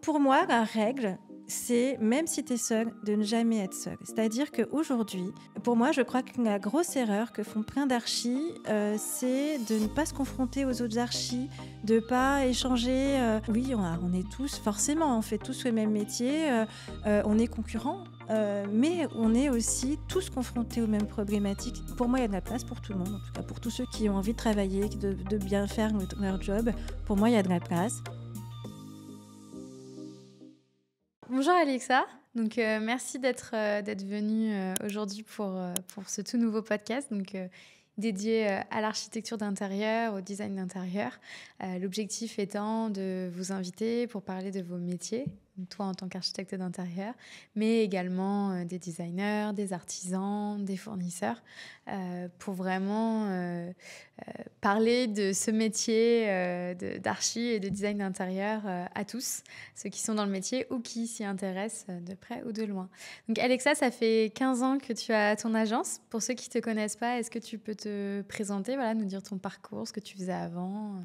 Pour moi, la règle, c'est, même si tu es seul, de ne jamais être seul. C'est-à-dire qu'aujourd'hui, pour moi, je crois que la grosse erreur que font plein d'archis, c'est de ne pas se confronter aux autres archis, de pas échanger. Oui, on est tous, forcément, on fait tous le même métier, on est concurrents, mais on est aussi tous confrontés aux mêmes problématiques. Pour moi, il y a de la place pour tout le monde, en tout cas pour tous ceux qui ont envie de travailler, de bien faire leur job. Pour moi, il y a de la place. Bonjour Alexa, merci d'être venue aujourd'hui pour ce tout nouveau podcast dédié à l'architecture d'intérieur, au design d'intérieur. L'objectif étant de vous inviter pour parler de vos métiers, donc toi en tant qu'architecte d'intérieur, mais également des designers, des artisans, des fournisseurs, pour vraiment parler de ce métier d'archi et de design d'intérieur à tous, ceux qui sont dans le métier ou qui s'y intéressent de près ou de loin. Donc Alexa, ça fait 15 ans que tu as ton agence. Pour ceux qui ne te connaissent pas, est-ce que tu peux te présenter, voilà, nous dire ton parcours, ce que tu faisais avant?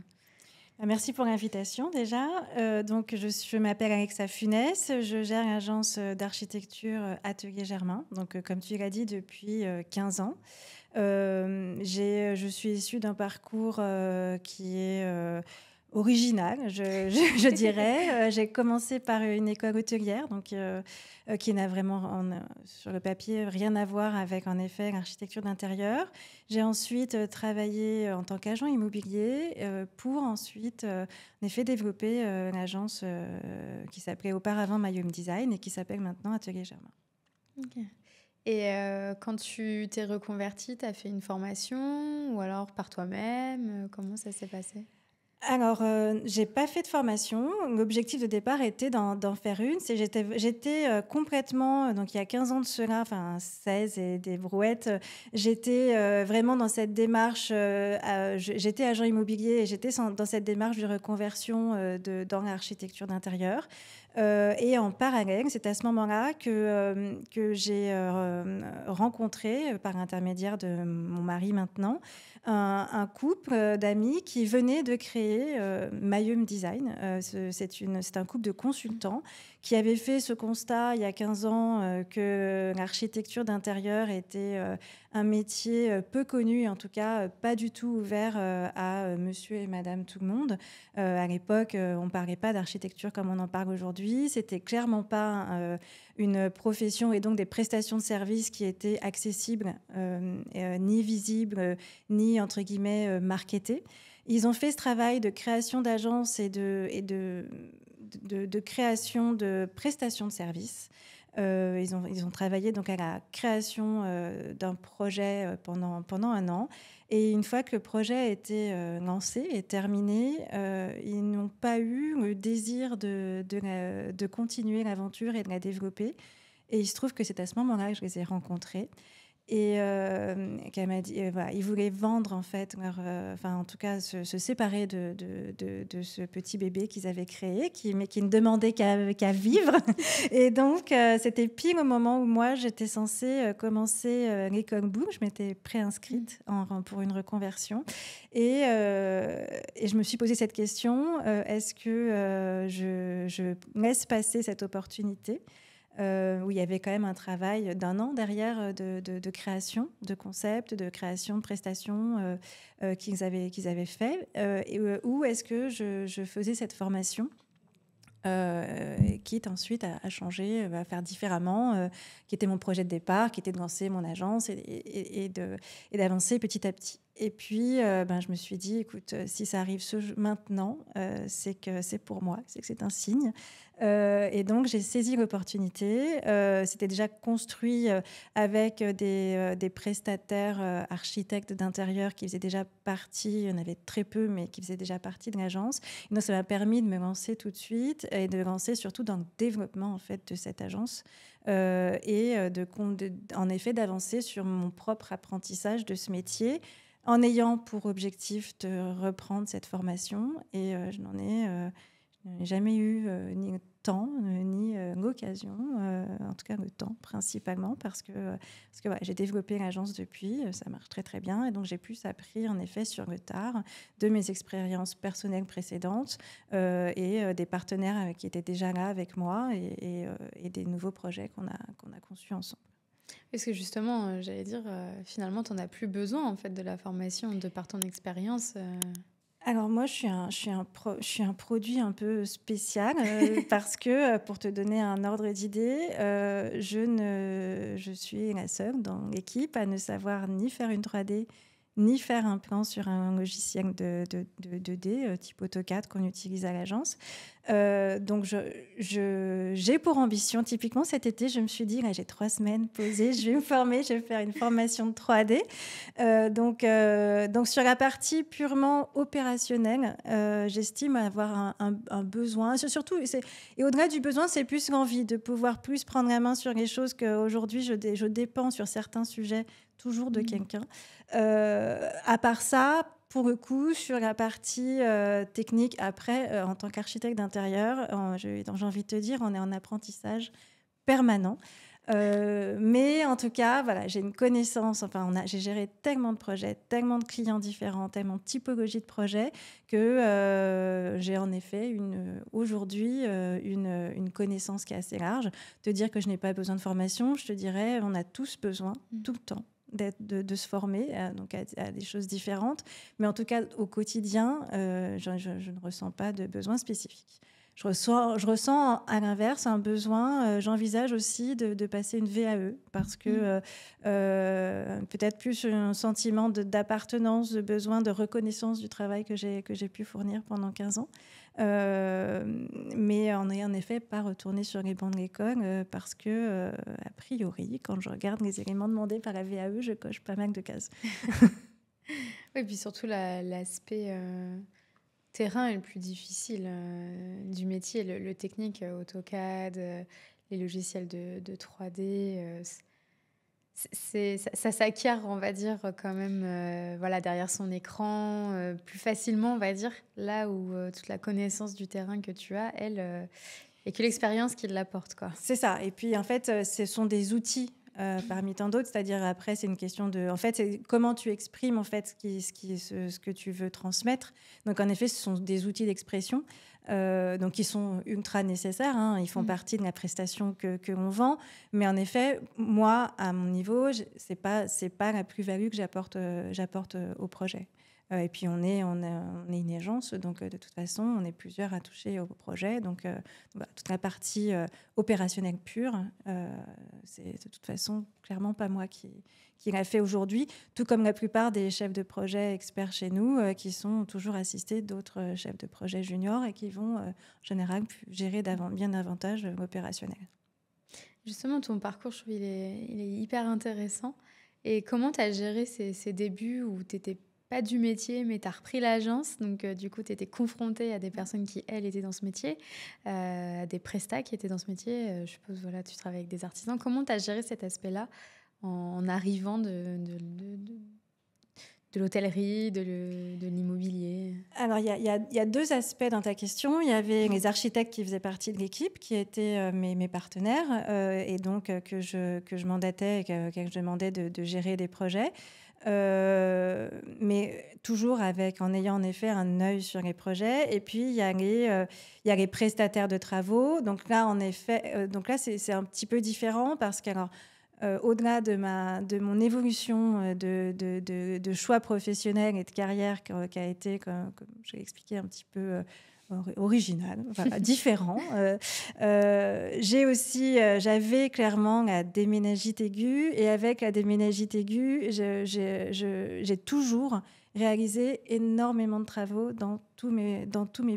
Merci pour l'invitation déjà. Je m'appelle Alexa Funès, je gère l'agence d'architecture Atelier Germain, comme tu l'as dit, depuis 15 ans. Je suis issue d'un parcours qui est original, je dirais. J'ai commencé par une école hôtelière, qui n'a vraiment, sur le papier, rien à voir avec, en effet, l'architecture d'intérieur. J'ai ensuite travaillé en tant qu'agent immobilier pour ensuite, en effet, développer l'agence qui s'appelait auparavant Mayum Design et qui s'appelle maintenant Atelier Germain. Ok. Et quand tu t'es reconvertie, tu as fait une formation ou alors par toi-même? Comment ça s'est passé? Alors, j'ai pas fait de formation. L'objectif de départ était d'en faire une. J'étais complètement, donc il y a 15 ans de cela, enfin 16 et des brouettes, j'étais vraiment dans cette démarche. J'étais agent immobilier et j'étais dans cette démarche de reconversion dans l'architecture d'intérieur. Et en parallèle, c'est à ce moment-là que j'ai rencontré, par l'intermédiaire de mon mari maintenant, un couple d'amis qui venait de créer Mayum Design. C'est un couple de consultants qui avait fait ce constat il y a 15 ans que l'architecture d'intérieur était un métier peu connu, en tout cas pas du tout ouvert à monsieur et madame tout le monde. À l'époque, on ne parlait pas d'architecture comme on en parle aujourd'hui. C'était clairement pas une profession et donc des prestations de services qui étaient accessibles, ni visibles, ni, entre guillemets, marketées. Ils ont fait ce travail de création d'agences et de création de prestations de services. Ils ont travaillé donc à la création d'un projet pendant un an. Et une fois que le projet a été lancé et terminé, ils n'ont pas eu le désir de continuer l'aventure et de la développer. Et il se trouve que c'est à ce moment-là que je les ai rencontrés. Et qu'elle m'a dit, voilà, ils voulaient vendre en fait, en tout cas se séparer de ce petit bébé qu'ils avaient créé, mais qui ne demandait qu'à vivre. Et donc c'était pile au moment où moi j'étais censée commencer l'école Boom. Je m'étais préinscrite pour une reconversion et je me suis posé cette question, est-ce que je laisse passer cette opportunité où il y avait quand même un travail d'un an derrière de création, de concept, de création de prestations qu'ils avaient fait, ou est-ce que je faisais cette formation quitte ensuite à changer, à faire différemment, qui était mon projet de départ, qui était de lancer mon agence et d'avancer petit à petit. Et puis, je me suis dit, écoute, si ça arrive maintenant, c'est que c'est pour moi, c'est que c'est un signe. Et donc, j'ai saisi l'opportunité. C'était déjà construit avec des prestataires architectes d'intérieur qui faisaient déjà partie, il y en avait très peu, mais qui faisaient déjà partie de l'agence. Et donc, ça m'a permis de me lancer tout de suite et de lancer surtout dans le développement en fait, de cette agence en effet d'avancer sur mon propre apprentissage de ce métier en ayant pour objectif de reprendre cette formation. Et je n'ai jamais eu ni le temps ni l'occasion, en tout cas le temps principalement, parce que ouais, j'ai développé l'agence depuis, ça marche très très bien, et donc j'ai plus appris en effet sur le tard de mes expériences personnelles précédentes et des partenaires qui étaient déjà là avec moi et des nouveaux projets qu'on a conçus ensemble. Est-ce que justement, j'allais dire, finalement, tu n'en as plus besoin en fait de la formation de par ton expérience Alors moi, je suis un produit un peu spécial parce que, pour te donner un ordre d'idée, je suis la seule dans l'équipe à ne savoir ni faire une 3D, ni faire un plan sur un logiciel de 2D type AutoCAD qu'on utilise à l'agence. Donc, j'ai pour ambition, typiquement cet été, je me suis dit, là, j'ai 3 semaines posées, je vais me former, je vais faire une formation de 3D. Donc, sur la partie purement opérationnelle, j'estime avoir un besoin. Surtout, et au-delà du besoin, c'est plus l'envie de pouvoir plus prendre la main sur les choses qu'aujourd'hui, je dépends sur certains sujets toujours de quelqu'un. À part ça, pour le coup, sur la partie technique, après, en tant qu'architecte d'intérieur, j'ai envie de te dire, on est en apprentissage permanent. Mais en tout cas, voilà, j'ai une connaissance, j'ai géré tellement de projets, tellement de clients différents, tellement de typologies de projets que j'ai en effet aujourd'hui une connaissance qui est assez large. Te dire que je n'ai pas besoin de formation, je te dirais, on a tous besoin, tout le temps, de se former donc à des choses différentes. Mais en tout cas, au quotidien, je ne ressens pas de besoin spécifique. Je ressens à l'inverse un besoin, j'envisage aussi de passer une VAE parce que peut-être plus un sentiment d'appartenance, de besoin de reconnaissance du travail que j'ai pu fournir pendant 15 ans. Mais on n'est en effet pas retourné sur les bancs de l'école parce que, a priori, quand je regarde les éléments demandés par la VAE, je coche pas mal de cases. Oui, puis surtout l'aspect terrain est le plus difficile du métier, le technique, AutoCAD, les logiciels de 3D, ça s'acquiert, on va dire, quand même voilà, derrière son écran, plus facilement, on va dire, là où toute la connaissance du terrain que tu as, elle, et que l'expérience qui l'apporte, quoi. C'est ça. Et puis, en fait, ce sont des outils parmi tant d'autres. C'est-à-dire, après, c'est une question de... En fait, c'est comment tu exprimes en fait, ce que tu veux transmettre. Donc, en effet, ce sont des outils d'expression donc qui sont ultra nécessaires. Hein. Ils font partie de la prestation que l'on vend. Mais en effet, moi, à mon niveau, c'est pas la plus-value que j'apporte au projet. Et puis, on est une agence, donc de toute façon, on est plusieurs à toucher au projet. Donc, voilà, toute la partie opérationnelle pure, c'est de toute façon clairement pas moi qui l'a fait aujourd'hui, tout comme la plupart des chefs de projet experts chez nous, qui sont toujours assistés d'autres chefs de projet juniors et qui vont, en général, gérer bien davantage l'opérationnel. Justement, ton parcours, je trouve, il est hyper intéressant. Et comment tu as géré ces débuts où tu n'étais pas du métier, mais tu as repris l'agence. Donc, du coup, tu étais confrontée à des personnes qui, elles, étaient dans ce métier, à des prestats qui étaient dans ce métier. Je suppose, voilà, tu travailles avec des artisans. Comment tu as géré cet aspect-là en arrivant de l'hôtellerie, de l'immobilier? Alors, il y a 2 aspects dans ta question. Il y avait les architectes qui faisaient partie de l'équipe, qui étaient mes partenaires, et donc que je mandatais, que je demandais de gérer des projets. Mais toujours en ayant en effet un œil sur les projets. Et puis, il y a les prestataires de travaux. Donc là, en effet, c'est un petit peu différent parce que, au-delà de mon évolution de choix professionnel et de carrière qui a été, comme je l'ai expliqué, un petit peu original, voilà, différent. J'avais clairement la déménagite aiguë, et avec la déménagite aiguë, j'ai toujours réalisé énormément de travaux dans tous mes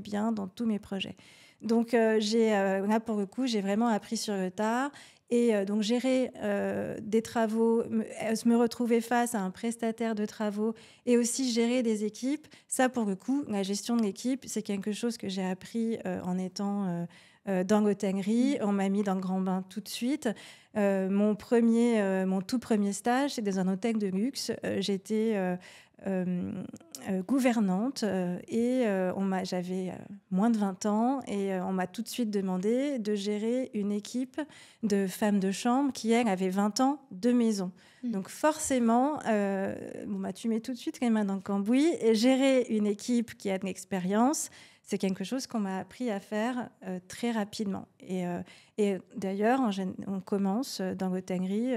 biens, dans tous mes projets. Donc là, pour le coup, j'ai vraiment appris sur le tard. Et donc, gérer des travaux, me retrouver face à un prestataire de travaux et aussi gérer des équipes, ça, pour le coup, la gestion de l'équipe, c'est quelque chose que j'ai appris en étant dans l'hôtellerie. On m'a mis dans le grand bain tout de suite. Mon tout premier stage, c'est dans un hôtel de luxe. J'étais gouvernante j'avais moins de 20 ans et on m'a tout de suite demandé de gérer une équipe de femmes de chambre qui, elles, avaient 20 ans de maison. Donc forcément, tu mets tout de suite les mains dans le cambouis et gérer une équipe qui a de l'expérience, c'est quelque chose qu'on m'a appris à faire très rapidement. Et d'ailleurs, on commence dans l'hôtellerie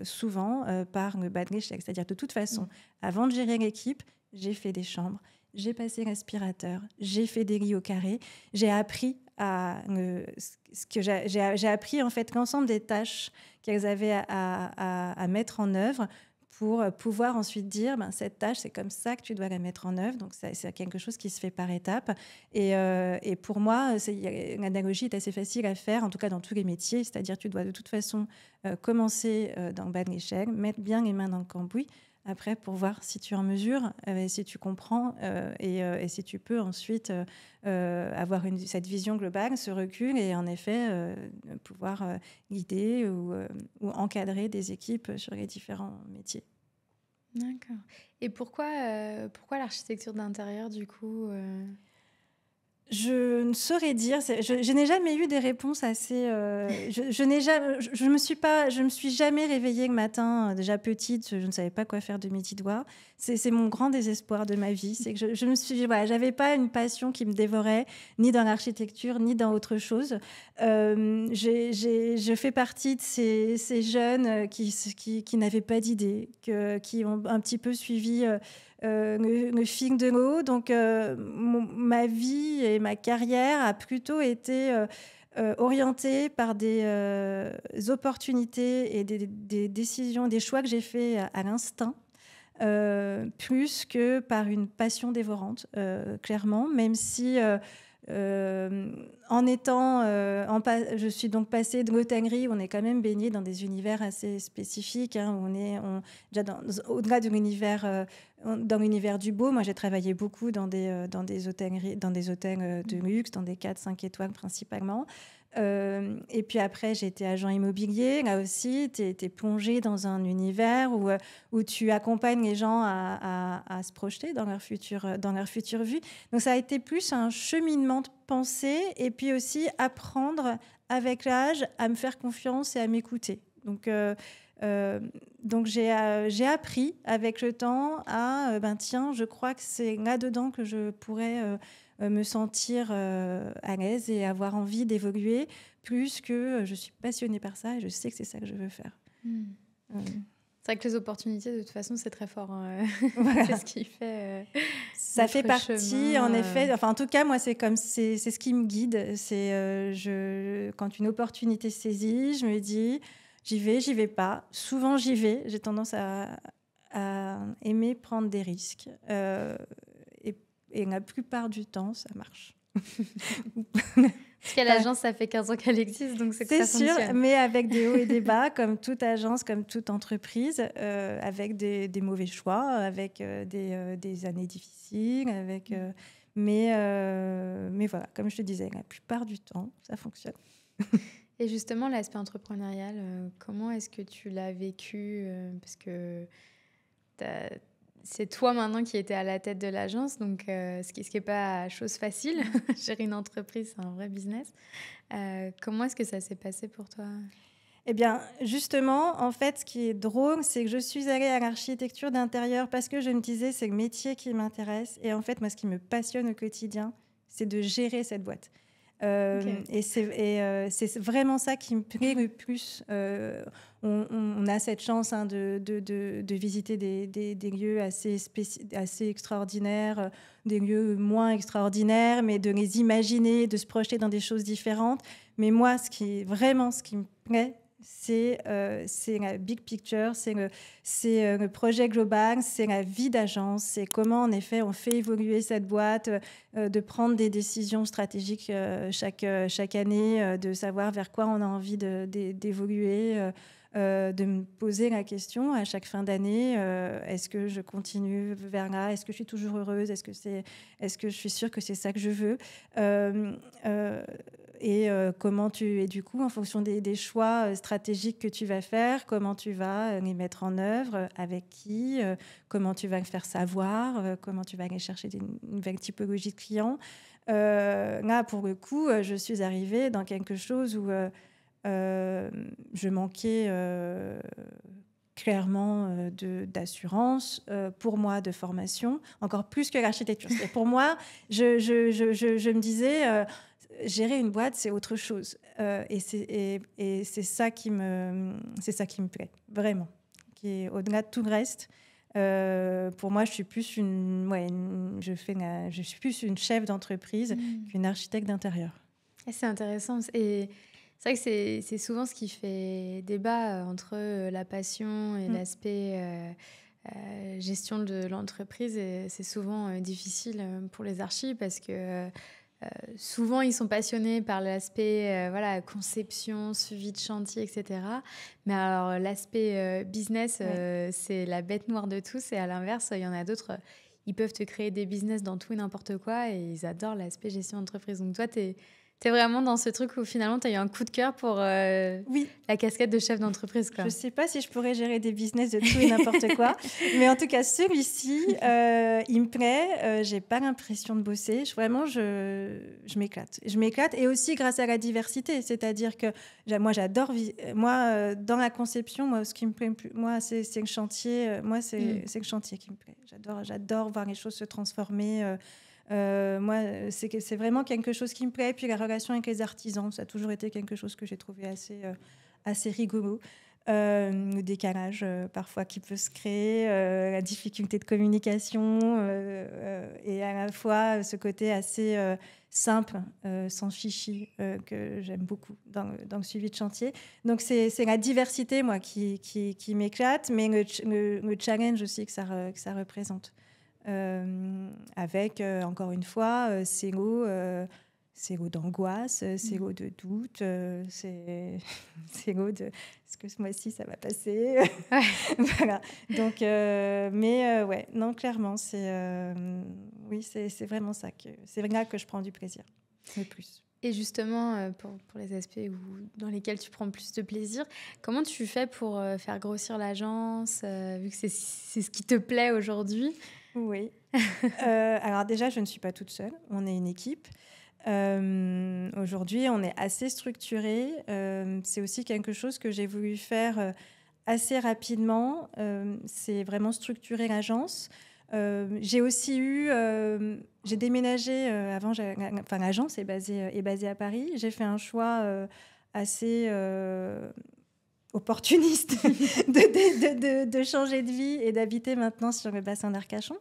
souvent par le bas de l'échelle. C'est-à-dire de toute façon, avant de gérer l'équipe, j'ai fait des chambres, j'ai passé l'aspirateur, j'ai fait des lits au carré. J'ai appris j'ai appris en fait l'ensemble des tâches qu'elles avaient à mettre en œuvre pour pouvoir ensuite dire cette tâche, c'est comme ça que tu dois la mettre en œuvre. Donc, c'est quelque chose qui se fait par étapes. Et pour moi, l'analogie est assez facile à faire, en tout cas dans tous les métiers. C'est-à-dire tu dois de toute façon commencer dans le bas de l'échelle, mettre bien les mains dans le cambouis, après pour voir si tu es en mesure, si tu comprends et si tu peux ensuite avoir cette vision globale, ce recul et en effet pouvoir guider ou encadrer des équipes sur les différents métiers. D'accord. Et pourquoi l'architecture d'intérieur du coup Je ne saurais dire. Je n'ai jamais eu des réponses assez. Je me suis jamais réveillée le matin. Déjà petite, je ne savais pas quoi faire de mes 10 doigts. C'est mon grand désespoir de ma vie. C'est que j'avais pas une passion qui me dévorait, ni dans l'architecture, ni dans autre chose. Je fais partie de ces jeunes qui n'avaient pas d'idée, qui ont un petit peu suivi. Le fil de l'eau. Donc, ma vie et ma carrière a plutôt été orientée par des opportunités et des décisions, des choix que j'ai faits à l'instinct, plus que par une passion dévorante, clairement, même si... je suis donc passée de l'hôtellerie, où on est quand même baigné dans des univers assez spécifiques. Déjà au-delà de l'univers, dans l'univers du beau, moi j'ai travaillé beaucoup dans des hôtels de luxe, dans des 4-5 étoiles principalement. Et puis après, j'ai été agent immobilier. Là aussi, tu es plongé dans un univers où tu accompagnes les gens à se projeter dans leur future vie. Donc, ça a été plus un cheminement de pensée et puis aussi apprendre avec l'âge à me faire confiance et à m'écouter. Donc j'ai appris avec le temps à tiens, je crois que c'est là-dedans que je pourrais me sentir à l'aise et avoir envie d'évoluer, plus que je suis passionnée par ça et je sais que c'est ça que je veux faire. C'est vrai que les opportunités, de toute façon, c'est très fort. Voilà. C'est ce qui fait. Ça fait partie, chemin, en effet. Enfin, en tout cas, moi, c'est ce qui me guide. Quand une opportunité se saisit, je me dis, j'y vais pas. Souvent, j'y vais. J'ai tendance à aimer prendre des risques. Et la plupart du temps, ça marche. Parce qu'à l'agence, ça fait 15 ans qu'elle existe, donc c'est que ça fonctionne. C'est sûr, mais avec des hauts et des bas, comme toute agence, comme toute entreprise, avec des mauvais choix, avec des années difficiles, mais voilà, comme je te disais, la plupart du temps, ça fonctionne. Et justement, l'aspect entrepreneurial, comment est-ce que tu l'as vécu parce que c'est toi maintenant qui étais à la tête de l'agence, donc ce qui n'est pas chose facile. Gérer une entreprise, c'est un vrai business. Comment est-ce que ça s'est passé pour toi ? Eh bien, justement, en fait, ce qui est drôle, c'est que je suis allée à l'architecture d'intérieur parce que je me disais, c'est le métier qui m'intéresse. Et en fait, moi, ce qui me passionne au quotidien, c'est de gérer cette boîte. Okay. Et c'est vraiment ça qui me plaît le plus. On a cette chance de visiter des lieux assez extraordinaires, des lieux moins extraordinaires, mais de les imaginer, de se projeter dans des choses différentes. Mais moi, ce qui me plaît, c'est la big picture, c'est le projet global, c'est la vie d'agence, c'est comment en effet on fait évoluer cette boîte, de prendre des décisions stratégiques chaque année, de savoir vers quoi on a envie d'évoluer, de me poser la question à chaque fin d'année, est-ce que je continue vers là? Est-ce que je suis toujours heureuse? Est-ce que je suis sûre que c'est ça que je veux? Et du coup, en fonction des choix stratégiques que tu vas faire, comment tu vas les mettre en œuvre, avec qui, comment tu vas le faire savoir, comment tu vas aller chercher une nouvelle typologie de clients. Là, pour le coup, je suis arrivée dans quelque chose où je manquais clairement d'assurance, pour moi, de formation, encore plus que l'architecture. C'est pour moi, je me disais, gérer une boîte, c'est autre chose. Et c'est ça qui me plaît, vraiment. Qui est au-delà de tout le reste. Pour moi, je suis plus je suis plus une chef d'entreprise qu'une architecte d'intérieur. C'est intéressant. Et c'est vrai que c'est souvent ce qui fait débat entre la passion et l'aspect gestion de l'entreprise. Et c'est souvent difficile pour les archis parce que souvent, ils sont passionnés par l'aspect voilà, conception, suivi de chantier, etc. Mais alors, l'aspect business, c'est la bête noire de tous. Et à l'inverse, il y en a d'autres, ils peuvent te créer des business dans tout et n'importe quoi et ils adorent l'aspect gestion d'entreprise. Donc toi, t'es vraiment dans ce truc où finalement, tu as eu un coup de cœur pour la casquette de chef d'entreprise, quoi. Je ne sais pas si je pourrais gérer des business de tout et n'importe quoi. Mais en tout cas, celui-ci, il me plaît. Je n'ai pas l'impression de bosser. Vraiment, je m'éclate. Je m'éclate. Et aussi grâce à la diversité. C'est-à-dire que moi, j'adore... dans la conception, moi, ce qui me plaît plus, moi, c'est le chantier. Moi, c'est le chantier qui me plaît. J'adore voir les choses se transformer. Moi, c'est vraiment quelque chose qui me plaît. Puis la relation avec les artisans, ça a toujours été quelque chose que j'ai trouvé assez rigolo. Le décalage parfois qui peut se créer, la difficulté de communication et à la fois ce côté assez simple, sans chichi, que j'aime beaucoup dans le suivi de chantier. Donc c'est la diversité, moi, qui m'éclate, mais le challenge aussi que ça représente. Avec, encore une fois, ces lots d'angoisse, ces lots de doute, ces lots de est-ce que ce mois-ci ça va passer? Voilà. Donc, ouais, non, clairement, oui, c'est vraiment ça c'est là que je prends du plaisir, le plus. Et justement, pour les aspects dans lesquels tu prends plus de plaisir, comment tu fais pour faire grossir l'agence, vu que c'est ce qui te plaît aujourd'hui? Oui. Alors déjà, je ne suis pas toute seule. On est une équipe. Aujourd'hui, on est assez structuré. C'est aussi quelque chose que j'ai voulu faire assez rapidement. C'est vraiment structurer l'agence. J'ai aussi j'ai déménagé avant. L'agence est basée à Paris. J'ai fait un choix assez opportuniste de changer de vie et d'habiter maintenant sur le bassin d'Arcachon.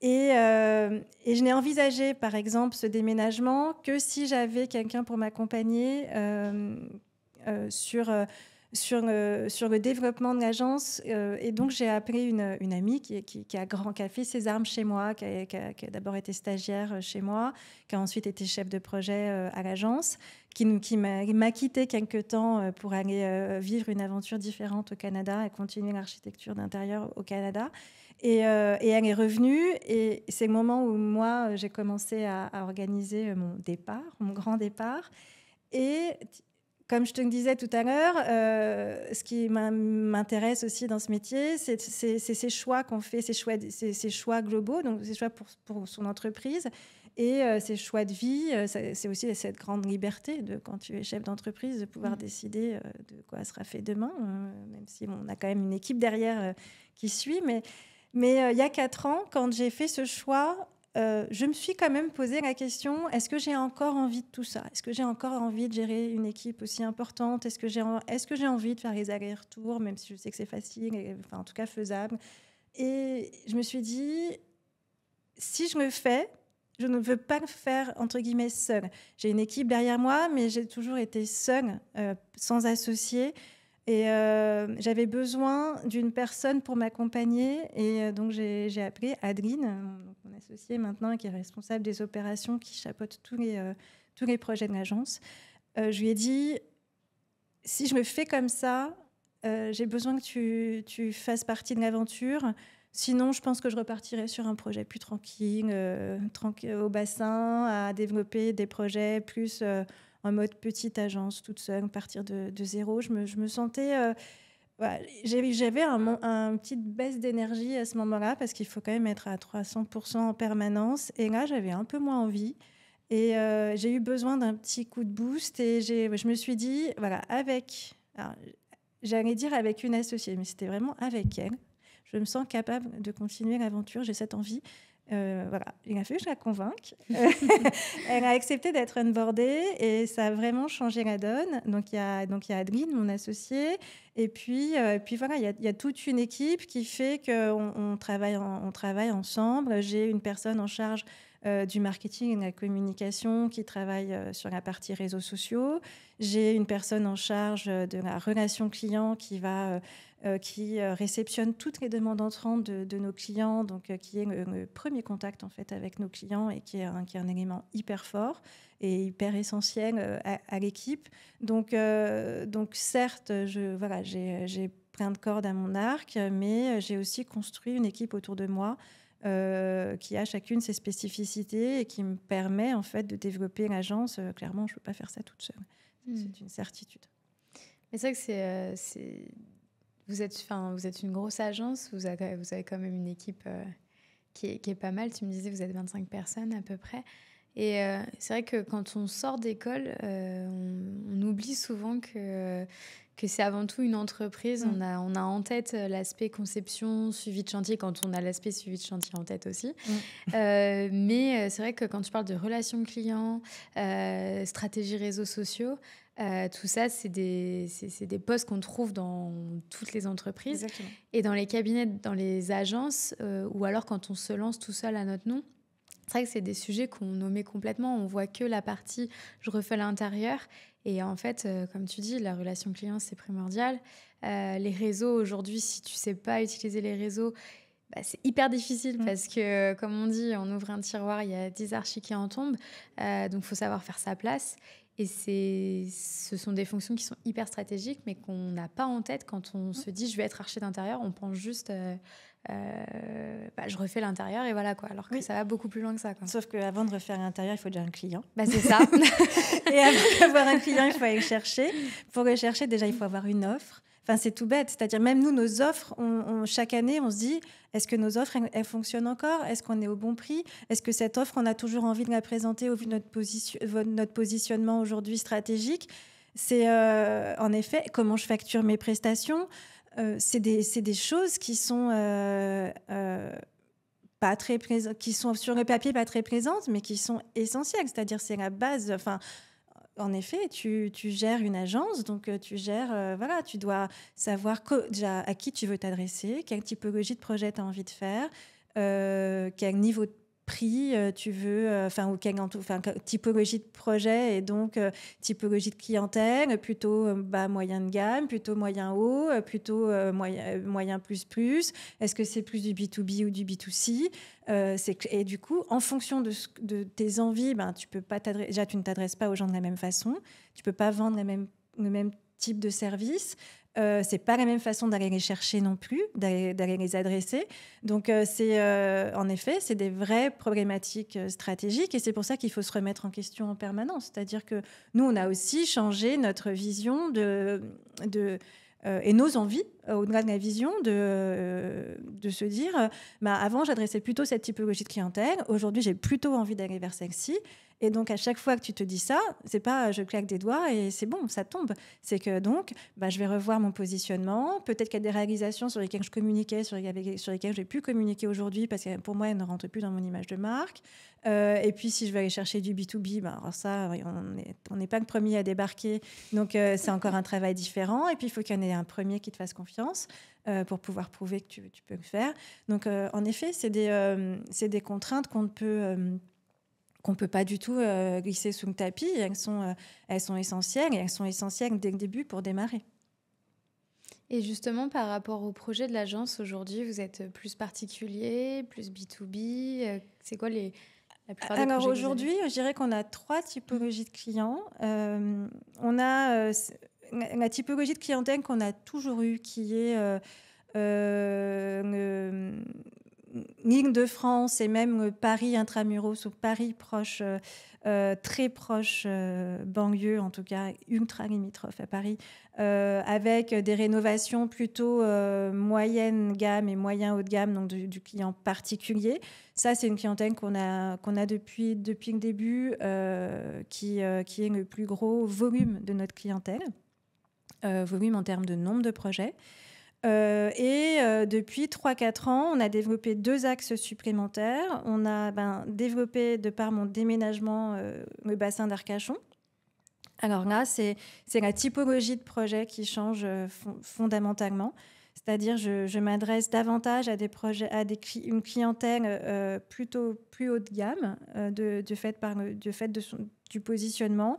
Et je n'ai envisagé, par exemple, ce déménagement que si j'avais quelqu'un pour m'accompagner sur le développement de l'agence. Et donc, j'ai appelé une amie qui a fait ses armes chez moi, qui a d'abord été stagiaire chez moi, qui a ensuite été chef de projet à l'agence, qui m'a quittée quelque temps pour aller vivre une aventure différente au Canada et continuer l'architecture d'intérieur au Canada. Et elle est revenue, et c'est le moment où moi, j'ai commencé à organiser mon grand départ. Et comme je te le disais tout à l'heure, ce qui m'intéresse aussi dans ce métier, c'est ces choix qu'on fait, ces choix globaux, donc ces choix pour son entreprise, et ces choix de vie. C'est aussi cette grande liberté, quand tu es chef d'entreprise, de pouvoir décider de quoi sera fait demain, même si on a quand même une équipe derrière qui suit. Mais il y a 4 ans, quand j'ai fait ce choix, je me suis quand même posé la question, est-ce que j'ai encore envie de tout ça? Est-ce que j'ai encore envie de gérer une équipe aussi importante? Est-ce que j'ai envie de faire les allers-retours, même si je sais que c'est facile, en tout cas faisable? Et je me suis dit, si je le fais, je ne veux pas le faire, entre guillemets, seule. J'ai une équipe derrière moi, mais j'ai toujours été seule, sans associé. Et j'avais besoin d'une personne pour m'accompagner. Et donc, j'ai appelé Adeline, mon associée maintenant, qui est responsable des opérations, qui chapeaute tous les projets de l'agence. Je lui ai dit, si je me fais comme ça, j'ai besoin que tu fasses partie de l'aventure. Sinon, je pense que je repartirai sur un projet plus tranquille, au bassin, à développer des projets plus en mode petite agence, toute seule, partir de zéro. Je me sentais... voilà, j'avais un petite baisse d'énergie à ce moment-là parce qu'il faut quand même être à 300% en permanence. Et là, j'avais un peu moins envie. Et j'ai eu besoin d'un petit coup de boost. Et je me suis dit, voilà, alors, j'allais dire avec une associée, mais c'était vraiment avec elle. Je me sens capable de continuer l'aventure, j'ai cette envie. Voilà, il a fallu que je la convainque. Elle a accepté d'être onboardée et ça a vraiment changé la donne. Donc il y a Adeline, mon associée, et puis voilà, il y a toute une équipe qui fait qu'on travaille ensemble. J'ai une personne en charge du marketing et de la communication qui travaille sur la partie réseaux sociaux. J'ai une personne en charge de la relation client qui réceptionne toutes les demandes entrantes de nos clients, donc qui est le premier contact en fait avec nos clients et qui est un élément hyper fort et hyper essentiel à l'équipe. Donc certes, j'ai plein de cordes à mon arc, mais j'ai aussi construit une équipe autour de moi qui a chacune ses spécificités et qui me permet en fait de développer l'agence. Clairement, je ne peux pas faire ça toute seule. C'est une certitude. Mais c'est vrai que vous êtes une grosse agence, vous avez quand même une équipe qui est pas mal. Tu me disais, vous êtes 25 personnes à peu près. Et c'est vrai que quand on sort d'école, on oublie souvent que c'est avant tout une entreprise. On a en tête l'aspect conception, suivi de chantier, quand on a l'aspect suivi de chantier en tête aussi. Mais c'est vrai que quand tu parles de relations clients, stratégie réseaux sociaux, tout ça, c'est des postes qu'on trouve dans toutes les entreprises. Exactement. Et dans les cabinets, dans les agences, ou alors quand on se lance tout seul à notre nom, c'est vrai que c'est des sujets qu'on nommait complètement. On voit que la partie « je refais l'intérieur ». Et en fait, comme tu dis, la relation client, c'est primordial. Les réseaux, aujourd'hui, si tu ne sais pas utiliser les réseaux, c'est hyper difficile parce que, comme on dit, on ouvre un tiroir, il y a 10 archis qui en tombent. Donc, il faut savoir faire sa place. Et ce sont des fonctions qui sont hyper stratégiques, mais qu'on n'a pas en tête quand on se dit « je vais être archi d'intérieur ». On pense juste je refais l'intérieur et voilà quoi. Alors que ça va beaucoup plus loin que ça, quoi. Sauf qu'avant de refaire l'intérieur, il faut déjà un client. C'est ça. Et avant d'avoir un client, il faut aller le chercher. Pour le chercher, déjà, il faut avoir une offre. Enfin, c'est tout bête. C'est-à-dire, même nous, nos offres, chaque année, on se dit, est-ce que nos offres, elles fonctionnent encore? Est-ce qu'on est au bon prix? Est-ce que cette offre, on a toujours envie de la présenter au vu de notre positionnement aujourd'hui stratégique? C'est en effet comment je facture mes prestations. C'est des choses qui sont pas très qui sont sur le papier pas très plaisantes, mais qui sont essentielles. C'est-à-dire, c'est la base. Enfin, en effet, tu gères une agence, donc tu gères, tu dois savoir déjà à qui tu veux t'adresser, quelle typologie de projet tu as envie de faire, quel niveau de prix tu veux, ou quelle typologie de projet et donc typologie de clientèle, plutôt moyen de gamme, plutôt moyen haut, plutôt moyen plus. Est-ce que c'est plus du B2B ou du B2C? Et du coup, en fonction de tes envies, tu peux pas déjà, tu ne t'adresses pas aux gens de la même façon. Tu peux pas vendre le même type de service. C'est pas la même façon d'aller les chercher non plus, d'aller les adresser. Donc, en effet, c'est des vraies problématiques stratégiques et c'est pour ça qu'il faut se remettre en question en permanence. C'est-à-dire que nous, on a aussi changé notre vision et nos envies, au-delà de la vision, de se dire avant, j'adressais plutôt cette typologie de clientèle. Aujourd'hui, j'ai plutôt envie d'aller vers celle-ci. Et donc, à chaque fois que tu te dis ça, c'est pas je claque des doigts et c'est bon, ça tombe. C'est que donc, je vais revoir mon positionnement. Peut-être qu'il y a des réalisations sur lesquelles je communiquais, sur lesquelles j'ai pu communiquer aujourd'hui parce que pour moi, elles ne rentrent plus dans mon image de marque. Et puis, si je vais aller chercher du B2B, alors ça, on n'est pas le premier à débarquer. Donc, c'est encore un travail différent. Et puis, il faut qu'il y en ait un premier qui te fasse confiance pour pouvoir prouver que tu peux le faire. Donc, en effet, c'est des contraintes qu'on ne peut pas du tout glisser sous le tapis. Elles sont essentielles et elles sont essentielles dès le début pour démarrer. Et justement, par rapport au projet de l'agence, aujourd'hui, vous êtes plus particulier, plus B2B. C'est quoi la plupart des projets? Alors aujourd'hui, je dirais qu'on a 3 typologies de clients. On a la typologie de clientèle qu'on a toujours eue, qui est l'Île-de-France et même Paris intramuros ou Paris proche, très proche banlieue, en tout cas ultra limitrophe à Paris, avec des rénovations plutôt moyenne gamme et moyen haut de gamme, donc du client particulier. Ça, c'est une clientèle qu'on a depuis le début, qui est le plus gros volume de notre clientèle, volume en termes de nombre de projets. Depuis 3-4 ans, on a développé 2 axes supplémentaires. On a développé, de par mon déménagement, le bassin d'Arcachon. Alors là, c'est la typologie de projet qui change fondamentalement. C'est-à-dire, je m'adresse davantage à des projets, une clientèle plutôt plus haut de gamme, du fait du positionnement.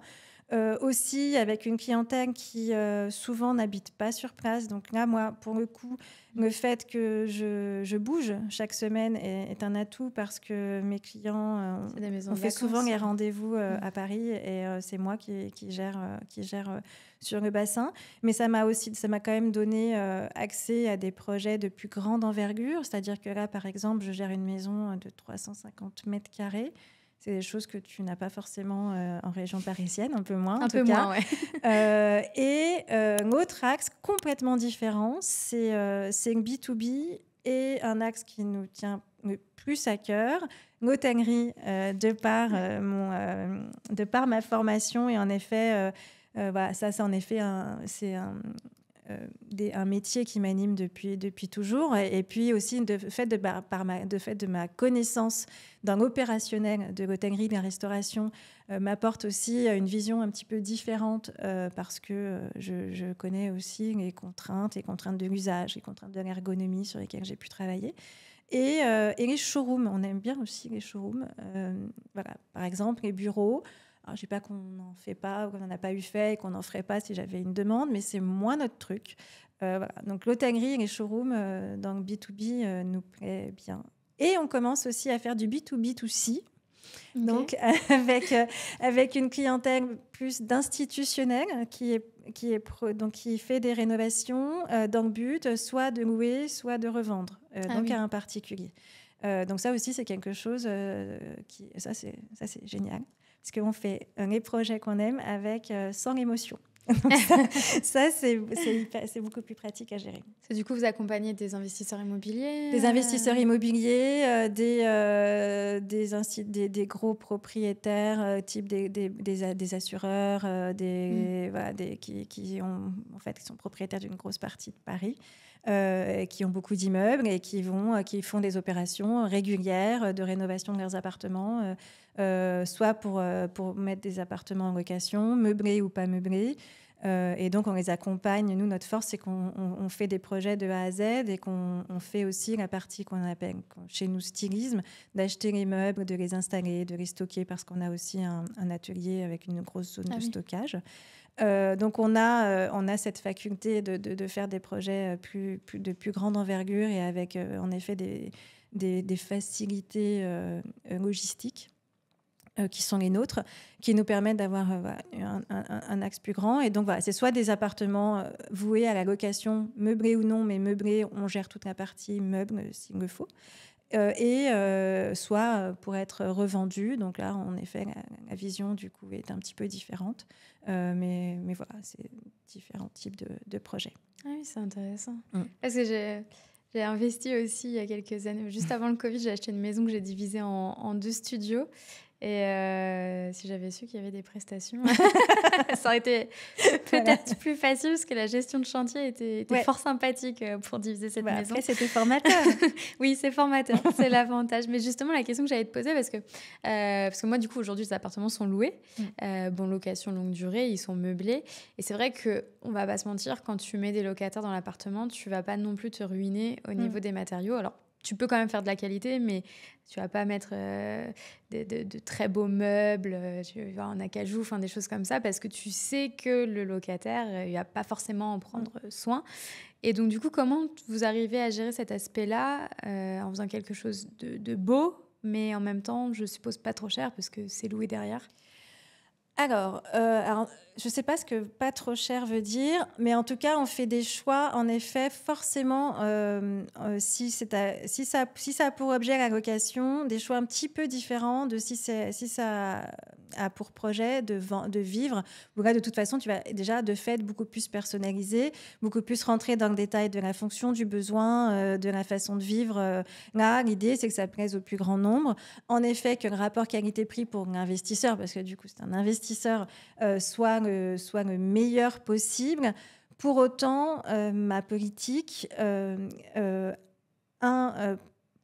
Aussi avec une clientèle qui souvent n'habite pas sur place. Donc là, moi, pour le coup, le fait que je bouge chaque semaine est un atout parce que mes clients, on fait souvent les rendez-vous à Paris et c'est moi qui gère sur le bassin. Mais ça m'a quand même donné accès à des projets de plus grande envergure. C'est-à-dire que là, par exemple, je gère une maison de 350 mètres carrés. C'est des choses que tu n'as pas forcément en région parisienne, un peu moins en tout cas. Un peu moins, ouais. L'autre axe complètement différent, c'est le B2B et un axe qui nous tient le plus à cœur, l'hôtellerie, de par ma formation. Et en effet, voilà, ça c'est en effet c'est un métier qui m'anime depuis toujours. Et puis aussi, de fait de ma connaissance dans l'opérationnel de l'hôtellerie, de la restauration, m'apporte aussi une vision un petit peu différente parce que je connais aussi les contraintes de l'usage, les contraintes de l'ergonomie sur lesquelles j'ai pu travailler. Et les showrooms, on aime bien aussi les showrooms. Voilà. Par exemple, les bureaux. Alors, je ne dis pas qu'on n'en fait pas ou qu'on n'en a pas eu fait et qu'on n'en ferait pas si j'avais une demande, mais c'est moins notre truc. Voilà. Donc, l'hôtellerie et les showrooms dans le B2B nous plaît bien. Et on commence aussi à faire du B2B2C. Okay. Donc, avec une clientèle plus d'institutionnels qui fait des rénovations dans le but soit de louer, soit de revendre, à un particulier. Donc, ça aussi, c'est quelque chose ça, c'est génial. Parce qu'on fait les projets qu'on aime sans émotion. Donc ça c'est beaucoup plus pratique à gérer. Du coup, vous accompagnez des investisseurs immobiliers Des investisseurs immobiliers, des gros propriétaires, type des assureurs, qui sont propriétaires d'une grosse partie de Paris. Qui ont beaucoup d'immeubles et qui font des opérations régulières de rénovation de leurs appartements, soit pour mettre des appartements en location, meublés ou pas meublés. Et donc, on les accompagne. Nous, notre force, c'est qu'on fait des projets de A à Z et qu'on fait aussi la partie qu'on appelle chez nous stylisme, d'acheter les meubles, de les installer, de les stocker, parce qu'on a aussi un atelier avec une grosse zone de stockage. Donc, on a cette faculté de faire des projets de plus grande envergure et avec, en effet, des facilités logistiques qui sont les nôtres, qui nous permettent d'avoir un axe plus grand. Et donc, voilà, c'est soit des appartements voués à la location, meublés ou non, mais meublés, on gère toute la partie meubles s'il le faut. Soit pour être revendus. Donc là, en effet, la vision, du coup, est un petit peu différente. Mais voilà, c'est différents types de projets. Ah oui, c'est intéressant. Parce que j'ai investi aussi il y a quelques années. Juste avant le Covid, j'ai acheté une maison que j'ai divisée en 2 studios. Et si j'avais su qu'il y avait des prestations, ça aurait été peut-être plus facile parce que la gestion de chantier était fort sympathique pour diviser cette maison. Après, c'était formateur. Oui, c'est formateur, c'est l'avantage. Mais justement, la question que j'allais te poser, parce que moi, du coup, aujourd'hui, les appartements sont loués. Location longue durée, ils sont meublés. Et c'est vrai qu'on va pas se mentir, quand tu mets des locataires dans l'appartement, tu vas pas non plus te ruiner au niveau des matériaux. Alors, tu peux quand même faire de la qualité, mais tu vas pas mettre de très beaux meubles, tu vas en acajou, des choses comme ça, parce que tu sais que le locataire, il va pas forcément en prendre soin. Et donc, du coup, comment vous arrivez à gérer cet aspect-là en faisant quelque chose de beau, mais en même temps, je suppose pas trop cher, parce que c'est loué derrière? Alors, je ne sais pas ce que pas trop cher veut dire, mais en tout cas, on fait des choix, en effet, forcément, si ça a pour objet la location, des choix un petit peu différents de si ça a pour projet de vivre. Où là, de toute façon, tu vas déjà, de fait, beaucoup plus personnaliser, beaucoup plus rentrer dans le détail de la fonction, du besoin, de la façon de vivre. Là, l'idée, c'est que ça plaise au plus grand nombre. En effet, que le rapport qualité-prix pour l'investisseur, parce que du coup, c'est un investisseur, soit le meilleur possible. Pour autant, ma politique,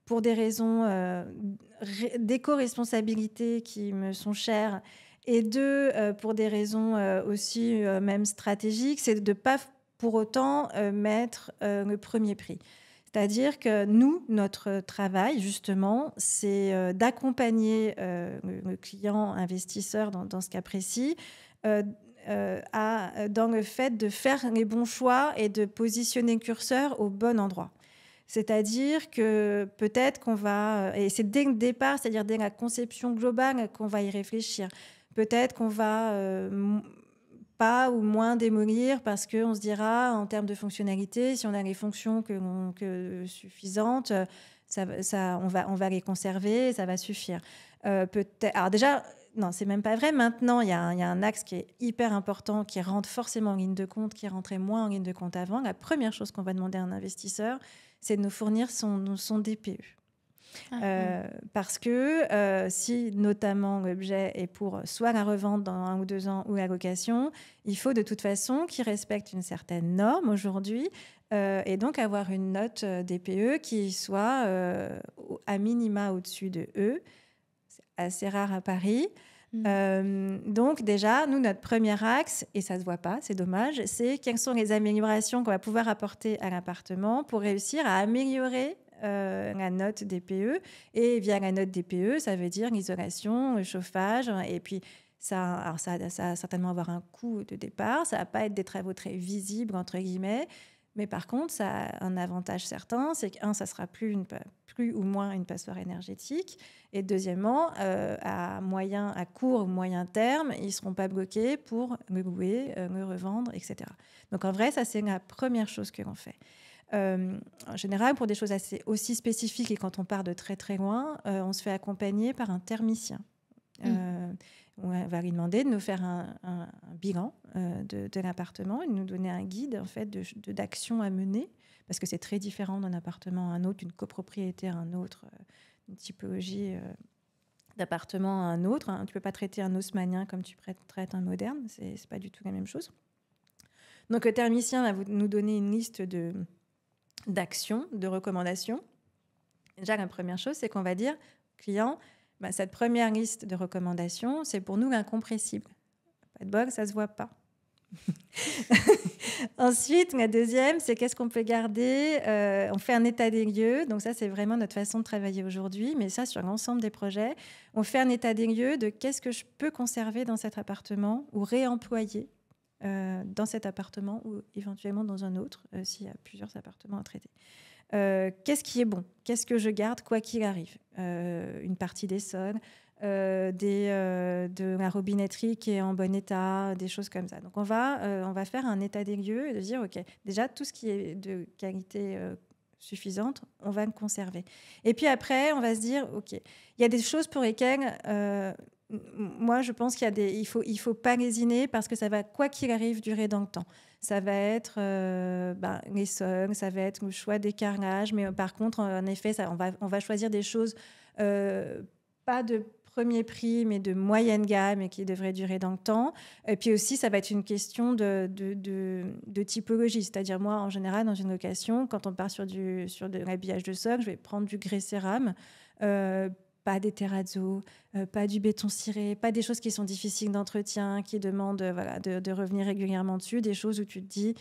pour des raisons d'éco-responsabilité qui me sont chères, et deux, pour des raisons aussi même stratégiques, c'est de ne pas pour autant mettre le premier prix. C'est-à-dire que nous, notre travail, justement, c'est d'accompagner le client investisseur dans ce cas précis dans le fait de faire les bons choix et de positionner le curseur au bon endroit. C'est-à-dire que peut-être qu'on va... Et c'est dès le départ, c'est-à-dire dès la conception globale qu'on va y réfléchir. Peut-être qu'on va pas ou moins démolir parce qu'on se dira, en termes de fonctionnalité, si on a les fonctions suffisantes, on va les conserver, ça va suffire. Alors déjà, non, c'est même pas vrai. Maintenant, il y a un axe qui est hyper important, qui rentre forcément en ligne de compte, qui rentrait moins en ligne de compte avant. La première chose qu'on va demander à un investisseur, c'est de nous fournir son DPE. Parce que si notamment l'objet est pour soit la revente dans 1 ou 2 ans ou la location, il faut de toute façon qu'il respecte une certaine norme aujourd'hui et donc avoir une note DPE qui soit à minima au-dessus de E. C'est assez rare à Paris. Donc déjà, nous, notre premier axe, et ça ne se voit pas, c'est dommage, c'est quelles sont les améliorations qu'on va pouvoir apporter à l'appartement pour réussir à améliorer la note DPE. Et via la note DPE, ça veut dire l'isolation, le chauffage. Et puis, ça va certainement avoir un coût de départ. Ça ne va pas être des travaux très visibles, entre guillemets. Mais par contre, ça a un avantage certain, c'est que, ça sera plus ou moins une passoire énergétique. Et deuxièmement, à court ou moyen terme, ils ne seront pas bloqués pour le louer, le revendre, etc. Donc en vrai, ça, c'est la première chose que l'on fait. En général, pour des choses aussi spécifiques et quand on part de très très loin, on se fait accompagner par un thermicien. On va lui demander de nous faire un bilan de l'appartement et de nous donner un guide en fait, d'action à mener, parce que c'est très différent d'un appartement à un autre, d'une copropriété à un autre, une typologie d'appartement à un autre. Tu ne peux pas traiter un haussmannien comme tu traites un moderne, c'est pas du tout la même chose. Donc le thermicien va nous donner une liste d'actions, de recommandations. Déjà, la première chose, c'est qu'on va dire, client, cette première liste de recommandations, c'est pour nous incompressible. Pas de bug, ça ne se voit pas. Ensuite, la deuxième, c'est qu'est-ce qu'on peut garder. On fait un état des lieux. Donc ça, c'est vraiment notre façon de travailler aujourd'hui. Mais ça, sur l'ensemble des projets, on fait un état des lieux de qu'est-ce que je peux conserver dans cet appartement ou réemployer dans cet appartement ou éventuellement dans un autre, s'il y a plusieurs appartements à traiter. Qu'est-ce qui est bon? Qu'est-ce que je garde quoi qu'il arrive? Une partie des sols, de la robinetterie qui est en bon état, des choses comme ça. Donc on va faire un état des lieux et de dire, OK, déjà tout ce qui est de qualité suffisante, on va le conserver. Et puis après, on va se dire, OK, il y a des choses pour lesquelles... moi, je pense qu'il faut pas lésiner parce que ça va, quoi qu'il arrive, durer dans le temps. Ça va être les sols, ça va être le choix des carrelages, mais par contre, en effet, on va choisir des choses pas de premier prix, mais de moyenne gamme et qui devraient durer dans le temps. Et puis aussi, ça va être une question de typologie. C'est-à-dire, moi, en général, dans une location, quand on part sur de l'habillage de sol, je vais prendre du grès cérame, pas des terrazzo, pas du béton ciré, pas des choses qui sont difficiles d'entretien, qui demandent de revenir régulièrement dessus, des choses où tu te dis,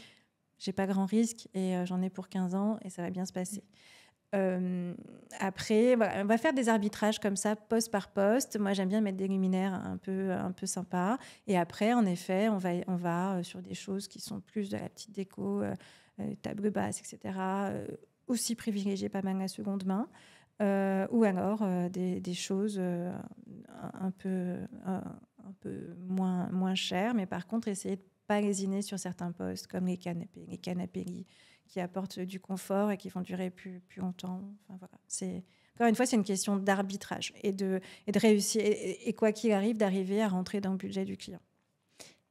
j'ai pas grand risque et j'en ai pour 15 ans et ça va bien se passer. Après, on va faire des arbitrages comme ça, poste par poste. Moi, j'aime bien mettre des luminaires un peu sympas. Et après, en effet, on va sur des choses qui sont plus de la petite déco, table basse, etc. Aussi privilégier pas mal la seconde main. Ou alors des choses un un peu moins cher, mais par contre, essayer de ne pas lésiner sur certains postes, comme les canapés lits, qui apportent du confort et qui vont durer plus longtemps. Enfin, voilà. Encore une fois, c'est une question d'arbitrage et de réussir, et quoi qu'il arrive, d'arriver à rentrer dans le budget du client.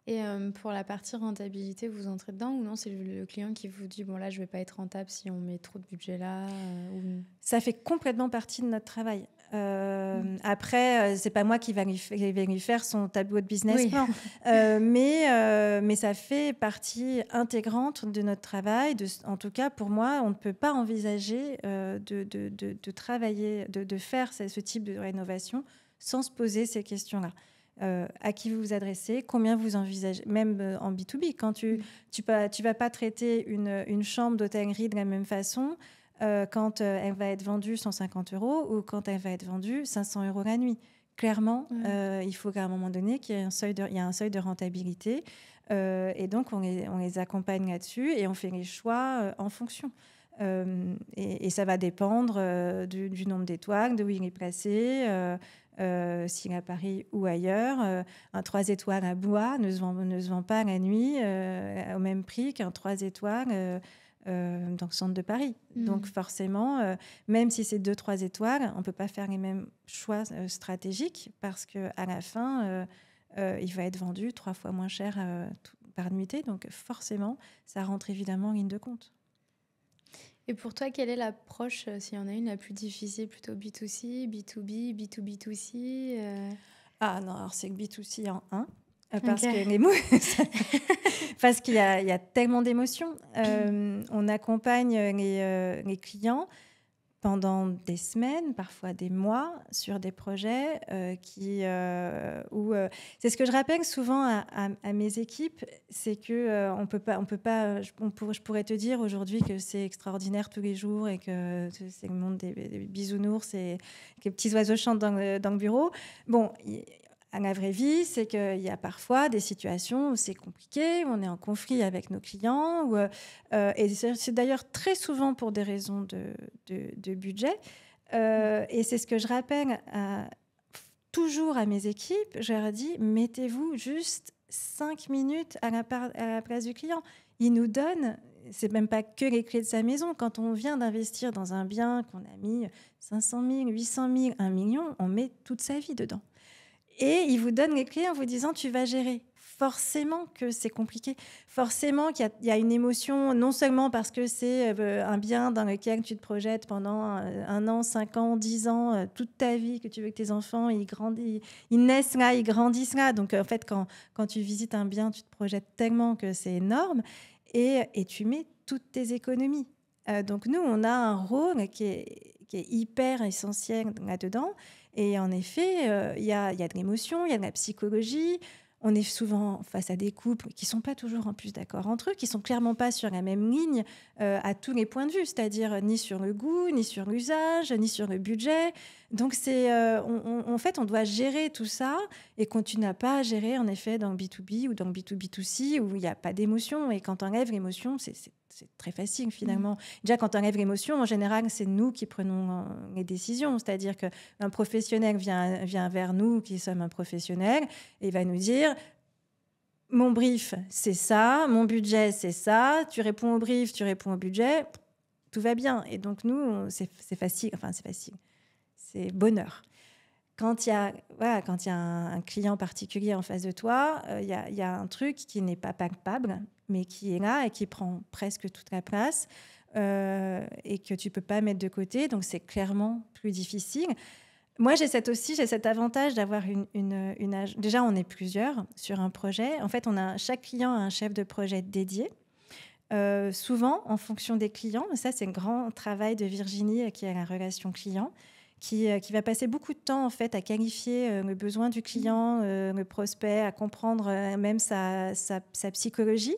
Et pour la partie rentabilité, vous entrez dedans ou non? C'est le client qui vous dit, bon là, je ne vais pas être rentable si on met trop de budget là ou... Ça fait complètement partie de notre travail. Après, c'est pas moi qui vais lui faire son tableau de business plan, mais ça fait partie intégrante de notre travail. En tout cas, pour moi, on ne peut pas envisager de travailler, de faire ce type de rénovation sans se poser ces questions-là. À qui vous vous adressez, combien vous envisagez, même en B2B, quand tu vas pas traiter une chambre d'hôtellerie de la même façon quand elle va être vendue 150 € ou quand elle va être vendue 500 € la nuit. Clairement, il faut qu'à un moment donné, qu'il y ait un seuil de rentabilité. Et donc, on les accompagne là-dessus et on fait les choix en fonction. Et ça va dépendre du nombre d'étoiles, de où il est placé, s'il est à Paris ou ailleurs. Un 3 étoiles à Blois ne se vend pas la nuit au même prix qu'un 3 étoiles dans le centre de Paris. Donc forcément, même si c'est 2-3 étoiles, on ne peut pas faire les mêmes choix stratégiques parce qu'à la fin, il va être vendu 3 fois moins cher par nuitée. Donc forcément, ça rentre évidemment en ligne de compte. Et pour toi, quelle est l'approche, s'il y en a une, la plus difficile? Plutôt B2C, B2B, B2B2C Ah non, alors c'est le B2C en 1. Parce que les mots, parce qu'il y a tellement d'émotions. On accompagne les clients pendant des semaines, parfois des mois, sur des projets où c'est ce que je rappelle souvent à mes équipes, c'est que je pourrais te dire aujourd'hui que c'est extraordinaire tous les jours et que c'est le monde des bisounours et que les petits oiseaux chantent dans le bureau. Bon. À la vraie vie, c'est qu'il y a parfois des situations où c'est compliqué, où on est en conflit avec nos clients, et c'est d'ailleurs très souvent pour des raisons de budget. Et c'est ce que je rappelle toujours à mes équipes. Je leur dis, mettez-vous juste 5 minutes à la place du client. Il nous donne, c'est même pas que les clés de sa maison. Quand on vient d'investir dans un bien qu'on a mis 500 000, 800 000, 1 million, on met toute sa vie dedans. Et il vous donne les clés en vous disant « tu vas gérer ». Forcément que c'est compliqué. Forcément qu'il y a une émotion, non seulement parce que c'est un bien dans lequel tu te projettes pendant 1 an, 5 ans, 10 ans, toute ta vie, que tu veux que tes enfants ils naissent là, ils grandissent là. Donc en fait, quand tu visites un bien, tu te projettes tellement que c'est énorme et tu mets toutes tes économies. Donc nous, on a un rôle qui est hyper essentiel là-dedans. Et en effet, il y a de l'émotion, il y a de la psychologie. On est souvent face à des couples qui ne sont pas toujours en plus d'accord entre eux, qui ne sont clairement pas sur la même ligne à tous les points de vue, c'est-à-dire ni sur le goût, ni sur l'usage, ni sur le budget. Donc, en fait, on doit gérer tout ça et qu'on tu n'as pas à gérer, en effet, dans le B2B ou dans le B2B2C où il n'y a pas d'émotion. Et quand on enlève l'émotion, c'est très facile, finalement. Déjà, quand on enlève l'émotion, en général, c'est nous qui prenons les décisions. C'est-à-dire qu'un professionnel vient vers nous, qui sommes un professionnel, et il va nous dire « Mon brief, c'est ça. Mon budget, c'est ça. Tu réponds au brief, tu réponds au budget. Tout va bien. » Et donc, nous, c'est facile. Enfin, c'est facile. C'est bonheur. Quand il y a un client particulier en face de toi, il y a un truc qui n'est pas palpable, mais qui est là et qui prend presque toute la place et que tu ne peux pas mettre de côté. Donc, c'est clairement plus difficile. Moi, j'ai cet avantage d'avoir déjà, on est plusieurs sur un projet. En fait, chaque client a un chef de projet dédié. Souvent, en fonction des clients, ça, c'est le grand travail de Virginie, qui est la relation client, qui va passer beaucoup de temps en fait à qualifier le besoin du client, le prospect, à comprendre même sa psychologie,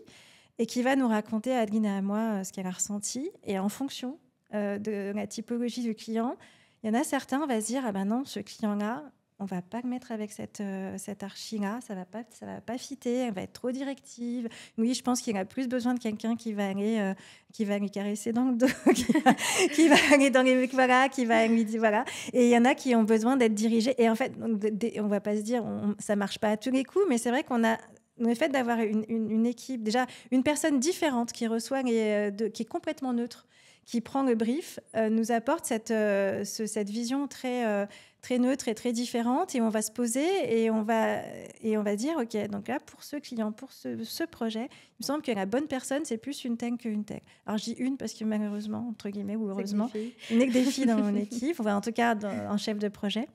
et qui va nous raconter à Adeline et à moi ce qu'elle a ressenti. Et en fonction de la typologie du client, il y en a certains, on va se dire ah ben non, ce client-là, on va pas le mettre avec cette archi-là, ça va pas fitter, elle va être trop directive. Oui, je pense qu'il a plus besoin de quelqu'un qui va lui caresser dans le dos, qui va aller dans les voilà, qui va lui dire voilà. Et il y en a qui ont besoin d'être dirigés. Et en fait, on va pas se dire, ça marche pas à tous les coups, mais c'est vrai qu'on a le fait d'avoir une équipe, déjà une personne différente qui reçoit qui est complètement neutre, qui prend le brief, nous apporte cette vision très neutre et très différente, et on va se poser et on va dire ok, donc là pour ce client, pour ce projet, il me semble que la bonne personne c'est plus une telle qu'une telle. Alors je dis une parce que malheureusement, entre guillemets, ou heureusement, il n'est que des filles dans mon équipe, en tout cas en chef de projet.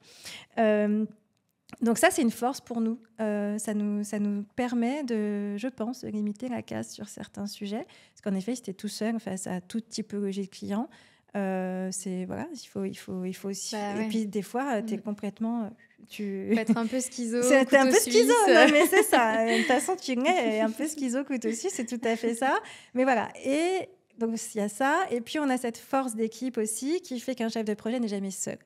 Donc ça, c'est une force pour nous. Ça nous permet je pense, de limiter la casse sur certains sujets. Parce qu'en effet, si tu es tout seul face à toute typologie de clients, voilà, il faut aussi... Et puis, des fois, tu es complètement... Tu peux être un peu schizo, c'est un peu schizo, non, mais c'est ça. De toute façon, tu es un peu schizo, couteau suisse, c'est tout à fait ça. Mais voilà. Et donc, il y a ça. Et puis, on a cette force d'équipe aussi qui fait qu'un chef de projet n'est jamais seul.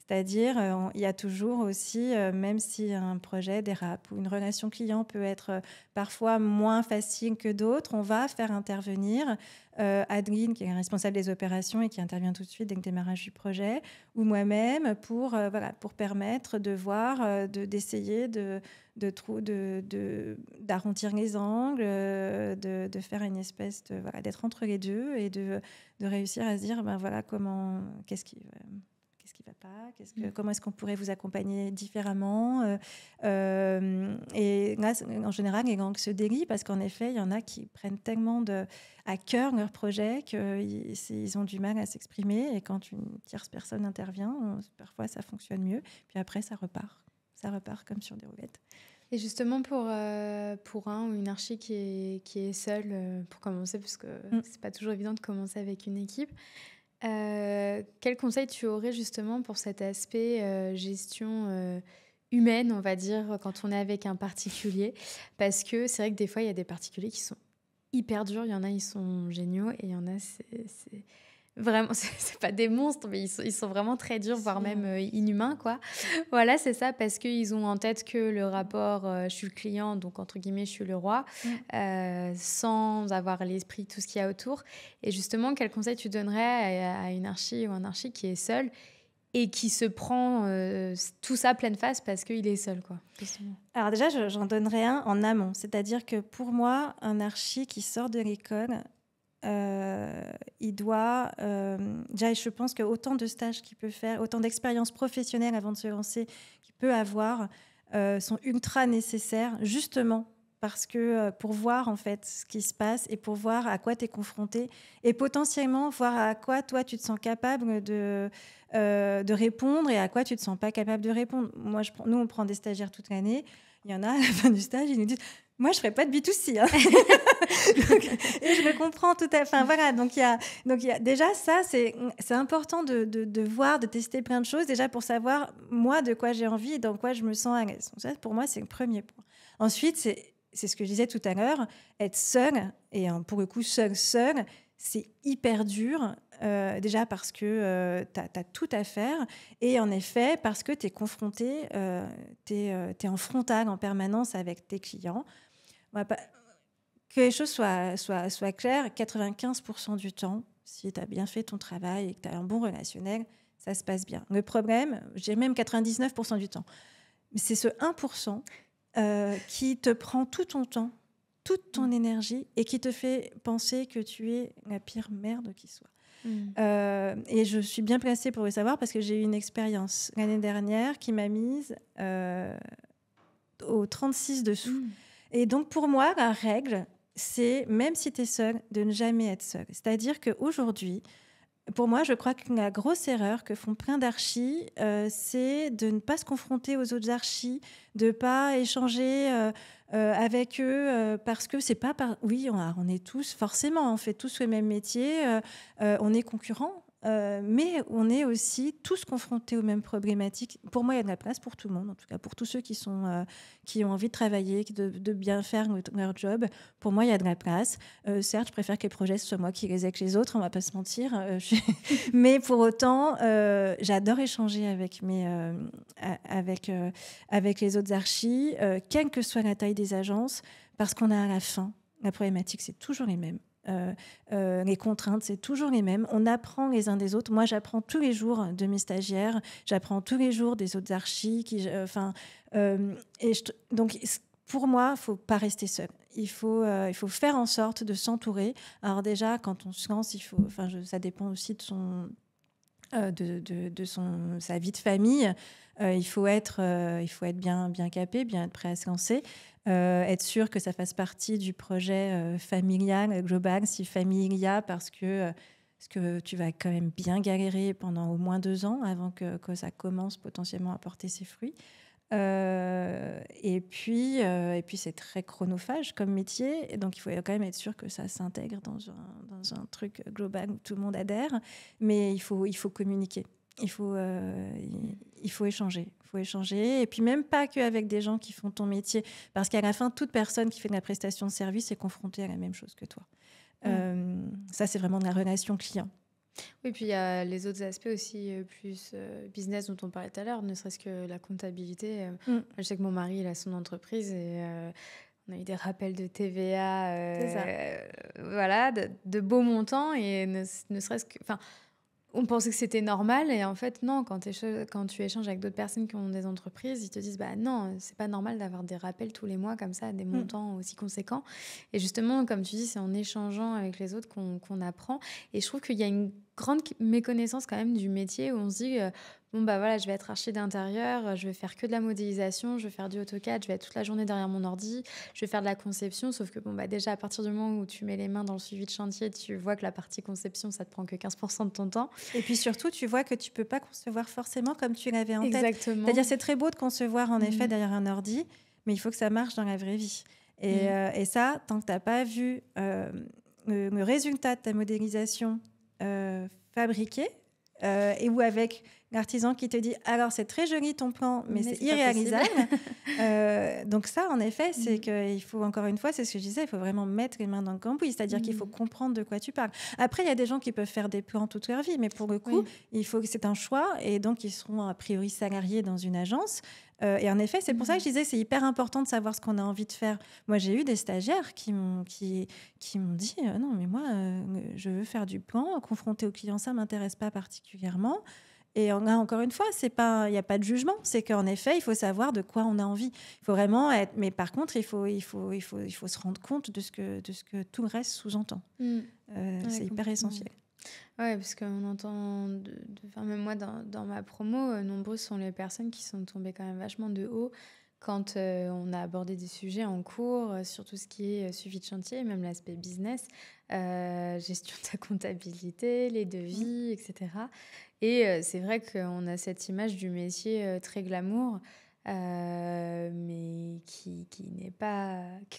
C'est-à-dire, il y a toujours aussi, même si un projet dérape ou une relation client peut être parfois moins facile que d'autres, on va faire intervenir Adeline, qui est responsable des opérations et qui intervient tout de suite dès le démarrage du projet, ou moi-même pour permettre de voir, d'essayer d'arrondir les angles, de faire une espèce d'être entre les deux et de réussir à se dire, qu'est-ce qui va pas, comment est-ce qu'on pourrait vous accompagner différemment, et là, en général, les gangs se délient parce qu'en effet, il y en a qui prennent tellement à cœur leur projet qu'ils ont du mal à s'exprimer, et quand une tierce personne intervient, parfois ça fonctionne mieux, puis après ça repart comme sur des roulettes. Et justement, pour un ou une archi qui est seule, pour commencer, parce que c'est pas toujours évident de commencer avec une équipe, quel conseil tu aurais justement pour cet aspect gestion humaine, on va dire, quand on est avec un particulier? Parce que c'est vrai que des fois, il y a des particuliers qui sont hyper durs. Il y en a, ils sont géniaux, et il y en a, c'est vraiment, c'est pas des monstres, mais ils sont vraiment très durs, voire même inhumains, quoi. Voilà, c'est ça, parce qu'ils ont en tête que le rapport, je suis le client, donc entre guillemets, je suis le roi, sans avoir l'esprit, tout ce qu'il y a autour. Et justement, quel conseil tu donnerais à une archi ou un archi qui est seul et qui se prend tout ça pleine face parce qu'il est seul, quoi, justement? Alors déjà, j'en donnerais un en amont. C'est-à-dire que pour moi, un archi qui sort de l'école, il doit... déjà, je pense qu'autant de stages qu'il peut faire, autant d'expériences professionnelles avant de se lancer qu'il peut avoir, sont ultra nécessaires, justement parce que pour voir en fait ce qui se passe et pour voir à quoi tu es confronté, et potentiellement voir à quoi toi tu te sens capable de répondre et à quoi tu te sens pas capable de répondre. Nous, on prend des stagiaires toute l'année. Il y en a, à la fin du stage, ils nous disent « Moi, je ne ferai pas de B2C. Hein. » Et je le comprends tout à fait. Enfin, voilà, donc, il y a déjà ça, c'est important de voir, de tester plein de choses, déjà pour savoir, moi, de quoi j'ai envie et dans quoi je me sens à l'aise. Donc ça, pour moi, c'est le premier point. Ensuite, c'est ce que je disais tout à l'heure, être seul, et pour le coup, seul, c'est hyper dur. Déjà parce que tu as tout à faire, et en effet parce que tu es confronté, tu es en frontal en permanence avec tes clients. Que les choses soient claires, 95% du temps, si tu as bien fait ton travail et que tu as un bon relationnel, ça se passe bien. Le problème, je dirais même 99% du temps, c'est ce 1% qui te prend tout ton temps, toute ton énergie, et qui te fait penser que tu es la pire merde qui soit. Et je suis bien placée pour le savoir parce que j'ai eu une expérience l'année dernière qui m'a mise au 36 dessous. Et donc pour moi, la règle, c'est, même si tu es seule, de ne jamais être seule. C'est-à-dire qu'aujourd'hui, pour moi, je crois que la grosse erreur que font plein d'archis, c'est de ne pas se confronter aux autres archis, de ne pas échanger avec eux, parce que c'est pas... Oui, on est tous, forcément, on fait tous le même métier, on est concurrents, mais on est aussi tous confrontés aux mêmes problématiques. Pour moi, il y a de la place pour tout le monde, en tout cas pour tous ceux qui ont envie de travailler, de bien faire leur job. Pour moi, il y a de la place. Certes, je préfère que les projets, ce soit moi qui les ai que les autres, on ne va pas se mentir. Mais pour autant, j'adore échanger avec les autres archis, quelle que soit la taille des agences, parce qu'on a à la fin, la problématique, c'est toujours les mêmes. Les contraintes, c'est toujours les mêmes. On apprend les uns des autres. Moi, j'apprends tous les jours de mes stagiaires. J'apprends tous les jours des autres archis. Donc, pour moi, il ne faut pas rester seul. Il faut faire en sorte de s'entourer. Alors déjà, quand on se lance, ça dépend aussi de sa vie de famille. Il faut être bien capé, bien être prêt à se lancer. Être sûr que ça fasse partie du projet familial, global, si famille il y a, parce que tu vas quand même bien galérer pendant au moins 2 ans avant que ça commence potentiellement à porter ses fruits. Et puis c'est très chronophage comme métier, et donc il faut quand même être sûr que ça s'intègre dans un truc global où tout le monde adhère, mais il faut communiquer. Il faut échanger. Il faut échanger. Et puis même pas qu'avec des gens qui font ton métier. Parce qu'à la fin, toute personne qui fait de la prestation de service est confrontée à la même chose que toi. Ça, c'est vraiment de la relation client. Oui, puis il y a les autres aspects aussi, plus business dont on parlait tout à l'heure, ne serait-ce que la comptabilité. Je sais que mon mari, il a son entreprise et on a eu des rappels de TVA, voilà, de beaux montants. Et ne serait-ce que... Enfin, on pensait que c'était normal et en fait non, quand tu échanges avec d'autres personnes qui ont des entreprises, ils te disent bah non, c'est pas normal d'avoir des rappels tous les mois comme ça, des montants aussi conséquents. Et justement, comme tu dis, c'est en échangeant avec les autres qu'on apprend. Et je trouve qu'il y a une grande méconnaissance quand même du métier où on se dit bon bah voilà, je vais être archi d'intérieur, je vais faire que de la modélisation, je vais faire du AutoCAD, je vais être toute la journée derrière mon ordi, je vais faire de la conception, sauf que bon bah déjà à partir du moment où tu mets les mains dans le suivi de chantier, tu vois que la partie conception, ça te prend que 15% de ton temps. Et puis surtout, tu vois que tu peux pas concevoir forcément comme tu l'avais en tête. Exactement. C'est-à-dire, c'est très beau de concevoir en effet derrière un ordi, mais il faut que ça marche dans la vraie vie. Et ça, tant que tu n'as pas vu le résultat de ta modélisation fabriqué, et ou avec l'artisan qui te dit alors c'est très joli ton plan mais c'est irréalisable. Donc ça en effet c'est qu'il faut, encore une fois, c'est ce que je disais, il faut vraiment mettre les mains dans le cambouis, c'est-à-dire qu'il faut comprendre de quoi tu parles. Après il y a des gens qui peuvent faire des plans toute leur vie, mais pour le coup il faut que c'est un choix, et donc ils seront a priori salariés dans une agence. Et en effet, c'est pour ça que je disais c'est hyper important de savoir ce qu'on a envie de faire. Moi, j'ai eu des stagiaires qui m'ont dit non, mais moi, je veux faire du plan, confronté au client, ça m'intéresse pas particulièrement. Et encore une fois, il n'y a pas de jugement. C'est qu'en effet, il faut savoir de quoi on a envie. Il faut vraiment être. Mais par contre, il faut se rendre compte de ce que tout le reste sous-entend. C'est hyper essentiel. Oui, parce qu'on entend, même moi dans ma promo, nombreuses sont les personnes qui sont tombées quand même vachement de haut quand on a abordé des sujets en cours sur tout ce qui est suivi de chantier, même l'aspect business, gestion de ta comptabilité, les devis, etc. Et c'est vrai qu'on a cette image du métier très glamour, mais qui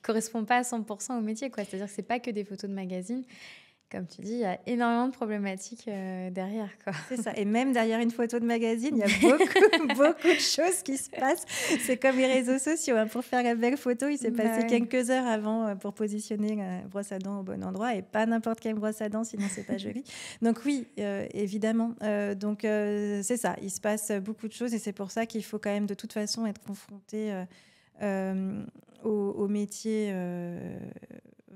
correspond pas à 100% au métier, quoi. C'est-à-dire que c'est pas que des photos de magazine. Comme tu dis, il y a énormément de problématiques derrière, quoi. C'est ça. Et même derrière une photo de magazine, il y a beaucoup de choses qui se passent. C'est comme les réseaux sociaux. Pour faire la belle photo, il s'est passé quelques heures avant pour positionner la brosse à dents au bon endroit, et pas n'importe quelle brosse à dents, sinon c'est pas joli. Donc oui, évidemment. C'est ça. Il se passe beaucoup de choses, et c'est pour ça qu'il faut quand même de toute façon être confronté au métier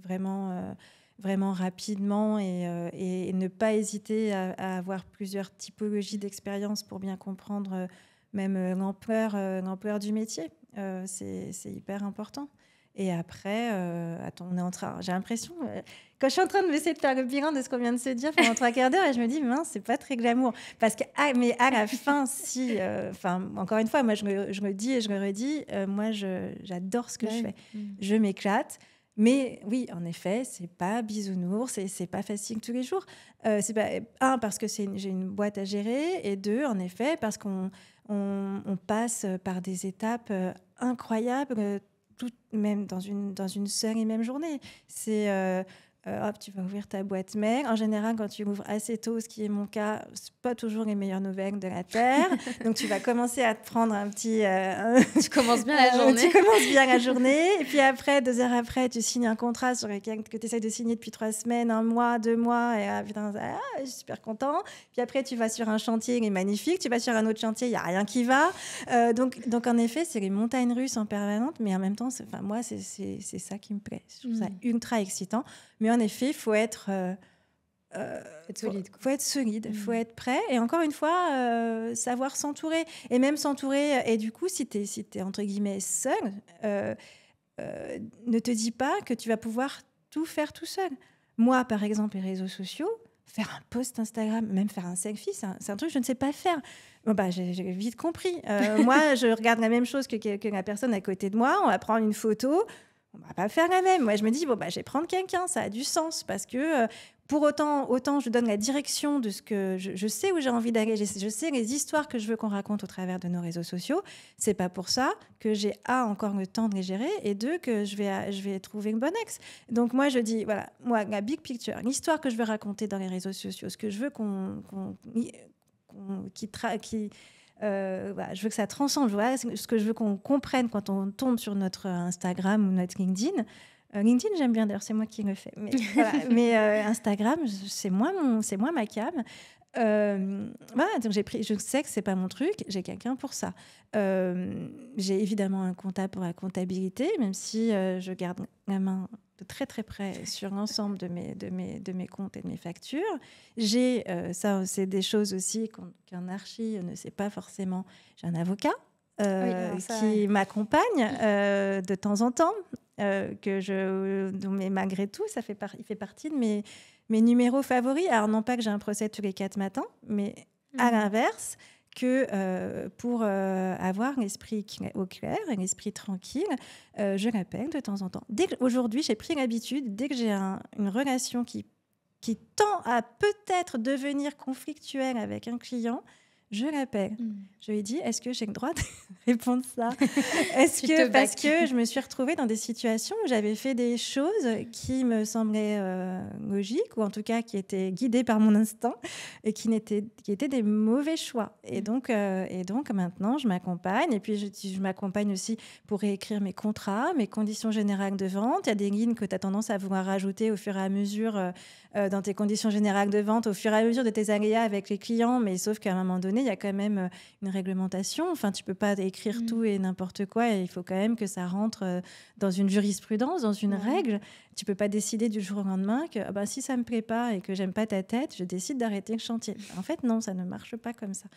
vraiment rapidement, et ne pas hésiter à avoir plusieurs typologies d'expérience pour bien comprendre même l'ampleur du métier. C'est hyper important. Et après, j'ai l'impression, quand je suis en train de essayer de faire le bilan de ce qu'on vient de se dire pendant 3 quarts d'heure, et je me dis, mince, c'est pas très glamour. Parce que, mais à la fin, encore une fois, moi, je me dis et je me redis, moi, j'adore ce que je fais. Je m'éclate. Mais oui, en effet, c'est pas bisounours, c'est pas facile tous les jours. C'est pas, parce que j'ai une boîte à gérer, et 2, en effet, parce qu'on passe par des étapes incroyables, même dans une seule et même journée. C'est hop, tu vas ouvrir ta boîte mail. En général, quand tu l'ouvres assez tôt, ce qui est mon cas, c'est pas toujours les meilleures nouvelles de la Terre. Donc, tu vas commencer à te prendre un petit... Tu commences bien la journée. Tu commences bien la journée. Et puis après, 2 heures après, tu signes un contrat sur lequel que tu essaies de signer depuis 3 semaines, 1 mois, 2 mois. Et putain, je suis super content. Puis après, tu vas sur un chantier, il est magnifique. Tu vas sur un autre chantier, il n'y a rien qui va. Donc, en effet, c'est les montagnes russes en permanente. Mais en même temps, moi, c'est ça qui me plaît. Je trouve ça ultra excitant. Mais en effet, il faut être... solide. Faut être solide, faut être prêt. Et encore une fois, savoir s'entourer. Et même s'entourer. Et du coup, si t'es entre guillemets seul, ne te dis pas que tu vas pouvoir tout faire tout seul. Moi, par exemple, les réseaux sociaux, faire un post Instagram, même faire un selfie, c'est un truc que je ne sais pas faire. Bon, j'ai vite compris. Moi, je regarde la même chose que la personne à côté de moi. On va prendre une photo. On va pas faire la même. Moi, je me dis, je vais prendre quelqu'un, ça a du sens, parce que pour autant je donne la direction de ce que je sais où j'ai envie d'aller, je sais les histoires que je veux qu'on raconte au travers de nos réseaux sociaux. C'est pas pour ça que j'ai encore le temps de les gérer, et deux, que je vais trouver une bonne ex. Donc moi, je dis, voilà, moi, la big picture, l'histoire que je veux raconter dans les réseaux sociaux, ce que je veux je veux que ça transcende. Voilà, ce que je veux qu'on comprenne quand on tombe sur notre Instagram ou notre LinkedIn. LinkedIn, j'aime bien, d'ailleurs, c'est moi qui le fais. Mais, voilà. Mais Instagram, c'est moi ma cam. Voilà, donc je sais que c'est pas mon truc, j'ai quelqu'un pour ça. J'ai évidemment un comptable pour la comptabilité, même si je garde la main de très très près sur l'ensemble de mes comptes et de mes factures. Ça, c'est des choses aussi qu'un archi ne sait pas forcément. J'ai un avocat qui m'accompagne de temps en temps, mais malgré tout, il fait partie de mes numéros favoris. Alors, non pas que j'ai un procès tous les 4 matins, mais à l'inverse, que pour avoir l'esprit au clair, l'esprit tranquille, je l'appelle de temps en temps. Aujourd'hui, j'ai pris l'habitude, dès que j'ai une relation qui tend à peut-être devenir conflictuelle avec un client, je l'appelle. Je lui dis, est-ce que j'ai le droit de répondre ça? Parce que je me suis retrouvée dans des situations où j'avais fait des choses qui me semblaient logiques, ou en tout cas qui étaient guidées par mon instinct, et qui étaient des mauvais choix. Et donc maintenant, je m'accompagne. Et puis, je m'accompagne aussi pour réécrire mes contrats, mes conditions générales de vente. Il y a des lignes que tu as tendance à vouloir rajouter au fur et à mesure dans tes conditions générales de vente, au fur et à mesure de tes aléas avec les clients. Mais sauf qu'à un moment donné, il y a quand même une réglementation. Enfin, tu peux pas écrire tout et n'importe quoi. Et il faut quand même que ça rentre dans une jurisprudence, dans une règle. Tu peux pas décider du jour au lendemain que si ça me plaît pas et que j'aime pas ta tête, je décide d'arrêter le chantier. En fait, non, ça ne marche pas comme ça.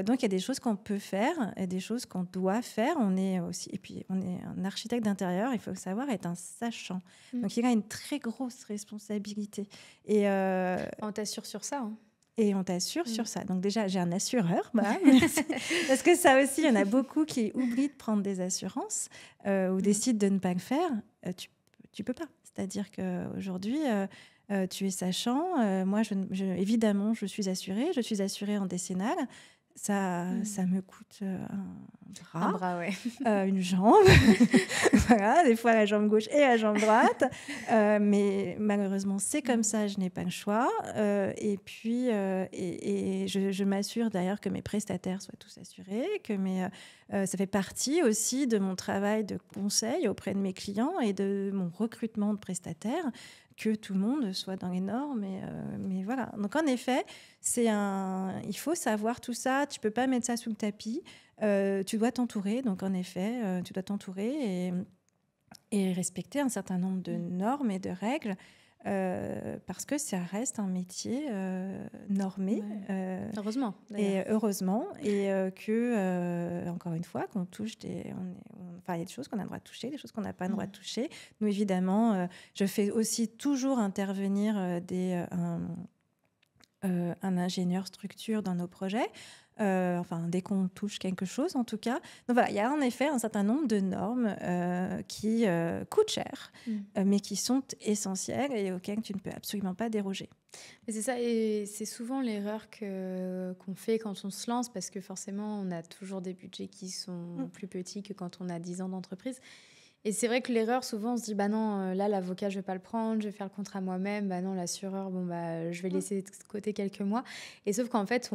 Donc, il y a des choses qu'on peut faire et des choses qu'on doit faire. Et puis, on est un architecte d'intérieur, il faut le savoir, est un sachant. Donc, il a une très grosse responsabilité. Et on t'assure sur ça, hein. Et on t'assure sur ça. Donc déjà, j'ai un assureur. Parce que ça aussi, il y en a beaucoup qui oublient de prendre des assurances ou décident de ne pas le faire. Tu peux pas. C'est-à-dire qu'aujourd'hui, tu es sachant. Moi, évidemment, je suis assurée. Je suis assurée en décennale. Ça me coûte un bras, ouais. Une jambe, voilà, des fois la jambe gauche et la jambe droite, mais malheureusement c'est comme ça, je n'ai pas le choix. Et puis je m'assure d'ailleurs que mes prestataires soient tous assurés, que ça fait partie aussi de mon travail de conseil auprès de mes clients et de mon recrutement de prestataires, que tout le monde soit dans les normes. Mais voilà. Donc, en effet, il faut savoir tout ça. Tu ne peux pas mettre ça sous le tapis. Tu dois t'entourer. Donc, en effet, tu dois t'entourer et respecter un certain nombre de normes et de règles. Parce que ça reste un métier normé. Heureusement. Et heureusement. Et encore une fois, qu'on touche il y a des choses qu'on a le droit de toucher, des choses qu'on n'a pas le droit de toucher. Nous, évidemment, je fais aussi toujours intervenir un ingénieur structure dans nos projets. Dès qu'on touche quelque chose, en tout cas. Donc voilà, il y a en effet un certain nombre de normes qui coûtent cher, mais qui sont essentielles et auxquelles tu ne peux absolument pas déroger. Mais c'est ça, et c'est souvent l'erreur qu'on fait quand on se lance, parce que forcément, on a toujours des budgets qui sont plus petits que quand on a 10 ans d'entreprise. Et c'est vrai que l'erreur, souvent, on se dit, bah non, là, l'avocat, je vais pas le prendre, je vais faire le contrat moi-même. Bah non, l'assureur, bon, bah, je vais laisser de côté quelques mois. Et sauf qu'en fait,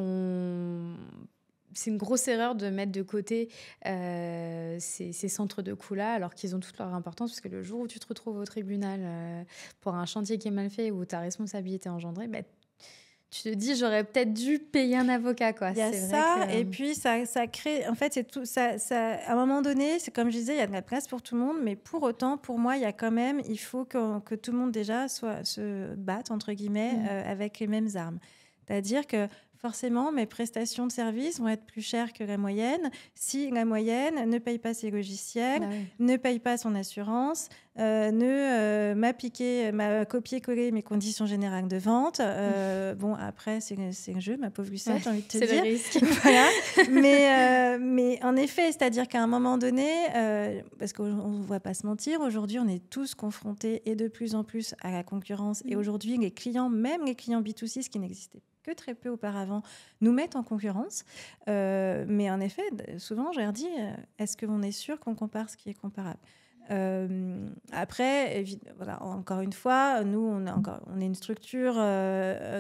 c'est une grosse erreur de mettre de côté ces centres de coûts-là, alors qu'ils ont toute leur importance, parce que le jour où tu te retrouves au tribunal pour un chantier qui est mal fait, où ta responsabilité est engendrée, bah, tu te dis, j'aurais peut-être dû payer un avocat, quoi. Il y a C'est ça, vrai que... et puis ça crée... En fait, c'est tout, à un moment donné, c'est comme je disais, il y a de la place pour tout le monde, mais pour autant, pour moi, il y a quand même... Il faut que tout le monde, déjà, se batte, entre guillemets, avec les mêmes armes. C'est-à-dire que forcément, mes prestations de service vont être plus chères que la moyenne si la moyenne ne paye pas ses logiciels, Bah oui. ne paye pas son assurance, m'a copié-collé mes conditions générales de vente. Bon, après, c'est le jeu, ma pauvre Lucette, j'ai envie de te dire. C'est le risque. Voilà. Mais en effet, c'est-à-dire qu'à un moment donné, parce qu'on ne va pas se mentir, aujourd'hui, on est tous confrontés et de plus en plus à la concurrence. Et aujourd'hui, les clients, même les clients B2C, ce qui n'existait que très peu auparavant, nous mettent en concurrence. Mais en effet, souvent, je leur dis, est-ce qu'on est sûr qu'on compare ce qui est comparable ? Après, voilà, encore une fois, nous, on est une structure.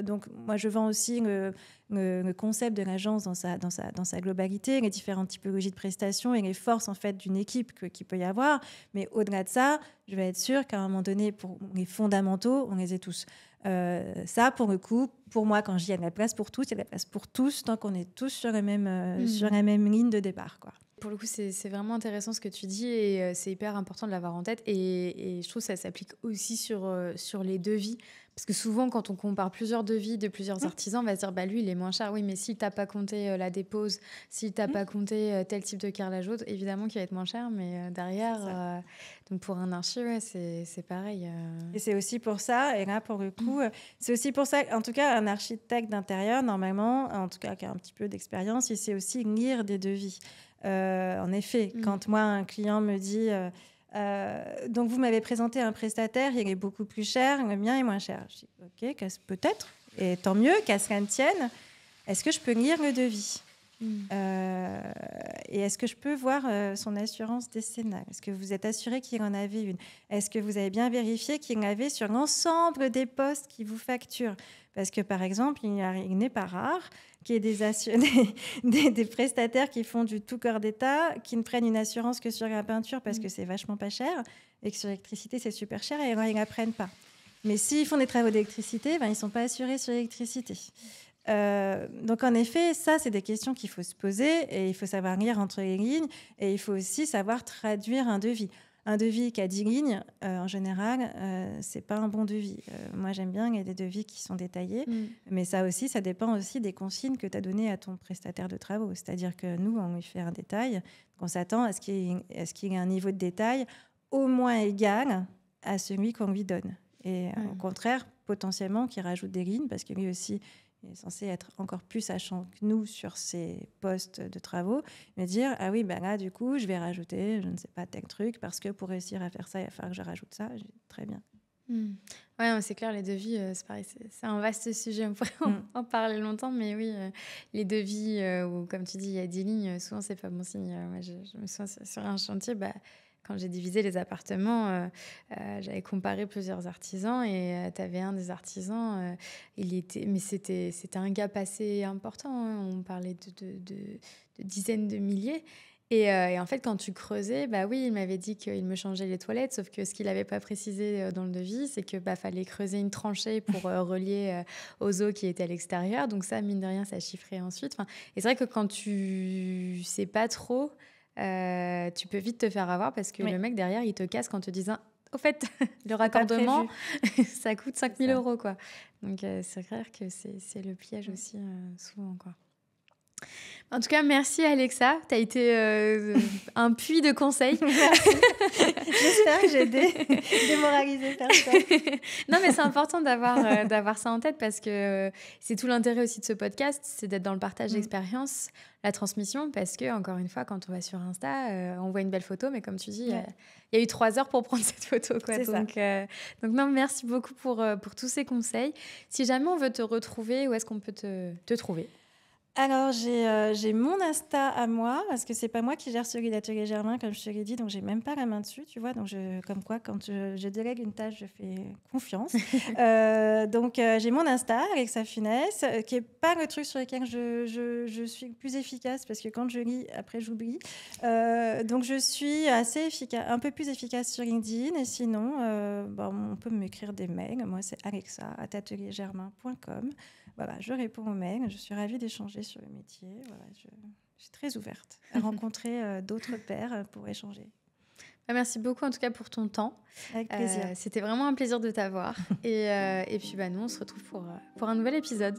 Donc, moi, je vends aussi le concept de l'agence dans sa globalité, les différentes typologies de prestations et les forces en fait d'une équipe qu'il peut y avoir. Mais au-delà de ça, je vais être sûre qu'à un moment donné, pour les fondamentaux, on les ait tous. Ça, pour le coup, pour moi, quand je dis il y a de la place pour tous, il y a de la place pour tous tant qu'on est tous sur la même ligne de départ, quoi. Pour le coup, c'est vraiment intéressant ce que tu dis et c'est hyper important de l'avoir en tête. Et je trouve que ça s'applique aussi sur les devis. Parce que souvent, quand on compare plusieurs devis de plusieurs artisans, on va se dire, bah, lui, il est moins cher. Oui, mais s'il t'a pas compté la dépose, s'il t'a pas compté tel type de carrelage autre, évidemment qu'il va être moins cher. Mais derrière, donc pour un archi, ouais, c'est pareil. Et c'est aussi pour ça, et là, pour le coup, c'est aussi pour ça, en tout cas, un architecte d'intérieur, normalement, en tout cas, qui a un petit peu d'expérience, il sait aussi lire des devis. En effet, quand moi, un client me dit... donc, vous m'avez présenté un prestataire, il est beaucoup plus cher, le mien est moins cher. Je dis, OK, peut-être, et tant mieux, qu'à cela ne tienne. Est-ce que je peux lire le devis ? Et est-ce que je peux voir son assurance décennale ? Est-ce que vous êtes assuré qu'il en avait une ? Est-ce que vous avez bien vérifié qu'il en avait sur l'ensemble des postes qui vous facturent ? Parce que, par exemple, il n'est pas rare qu'il y ait des prestataires qui font du tout corps d'État, qui ne prennent une assurance que sur la peinture parce que c'est vachement pas cher, et que sur l'électricité, c'est super cher, et alors ils ne la prennent pas. Mais s'ils font des travaux d'électricité, ben, ils ne sont pas assurés sur l'électricité. Donc, en effet, ça, c'est des questions qu'il faut se poser, et il faut savoir lire entre les lignes, et il faut aussi savoir traduire un devis. Un devis qui a 10 lignes, en général, c'est pas un bon devis. Moi, j'aime bien, il y a des devis qui sont détaillés, mais ça dépend aussi des consignes que tu as données à ton prestataire de travaux. C'est-à-dire que nous, on lui fait un détail, on s'attend à ce qu'il ait un niveau de détail au moins égal à celui qu'on lui donne. Et au contraire, potentiellement, qu'il rajoute des lignes, parce que lui aussi... Il est censé être encore plus sachant que nous sur ces postes de travaux, mais dire, ah oui, ben là, du coup, je vais rajouter, je ne sais pas, tel truc, parce que pour réussir à faire ça, il va falloir que je rajoute ça. Très bien. Ouais, c'est clair, les devis, c'est pareil, c'est un vaste sujet, on pourrait en parler longtemps, mais oui, les devis, où, comme tu dis, il y a 10 lignes, souvent, c'est pas bon signe. Moi, je me souviens sur un chantier, quand j'ai divisé les appartements, j'avais comparé plusieurs artisans et tu avais un des artisans, c'était un gap assez important, hein, on parlait de dizaines de milliers. Et en fait, quand tu creusais, oui, il m'avait dit qu'il me changeait les toilettes, sauf que ce qu'il n'avait pas précisé dans le devis, c'est que fallait creuser une tranchée pour relier aux eaux qui étaient à l'extérieur. Donc ça, mine de rien, ça chiffrait ensuite. Et c'est vrai que quand tu sais pas trop... tu peux vite te faire avoir parce que le mec derrière il te casse quand te disant au fait le raccordement ça coûte 5 000 €, quoi. Donc c'est clair que c'est le piège aussi souvent, quoi. En tout cas, merci Alexa, tu as été un puits de conseils. J'espère que j'ai démoralisé personne. Non, mais c'est important d'avoir ça en tête parce que c'est tout l'intérêt aussi de ce podcast, c'est d'être dans le partage d'expérience, la transmission, parce que, encore une fois, quand on va sur Insta, on voit une belle photo, mais comme tu dis, il y a eu 3 heures pour prendre cette photo, quoi. Donc non, merci beaucoup pour tous ces conseils. Si jamais on veut te retrouver, où est-ce qu'on peut te trouver ? Alors, j'ai mon Insta à moi, parce que c'est pas moi qui gère celui d'Atelier Germain, comme je te l'ai dit, donc j'ai même pas la main dessus, tu vois. Donc, comme quoi, quand je délègue une tâche, je fais confiance. Donc, j'ai mon Insta, Alexa Funès, qui est pas le truc sur lequel je suis le plus efficace, parce que quand je lis, après, j'oublie. Donc, je suis assez efficace, un peu plus efficace sur LinkedIn. Et sinon, on peut m'écrire des mails. Moi, c'est alexa@ateliergermain.com. Voilà, je réponds aux mails. Je suis ravie d'échanger sur le métier. Voilà, je suis très ouverte à rencontrer d'autres pairs pour échanger. Merci beaucoup en tout cas pour ton temps. Avec plaisir. C'était vraiment un plaisir de t'avoir. Et puis nous, on se retrouve pour un nouvel épisode.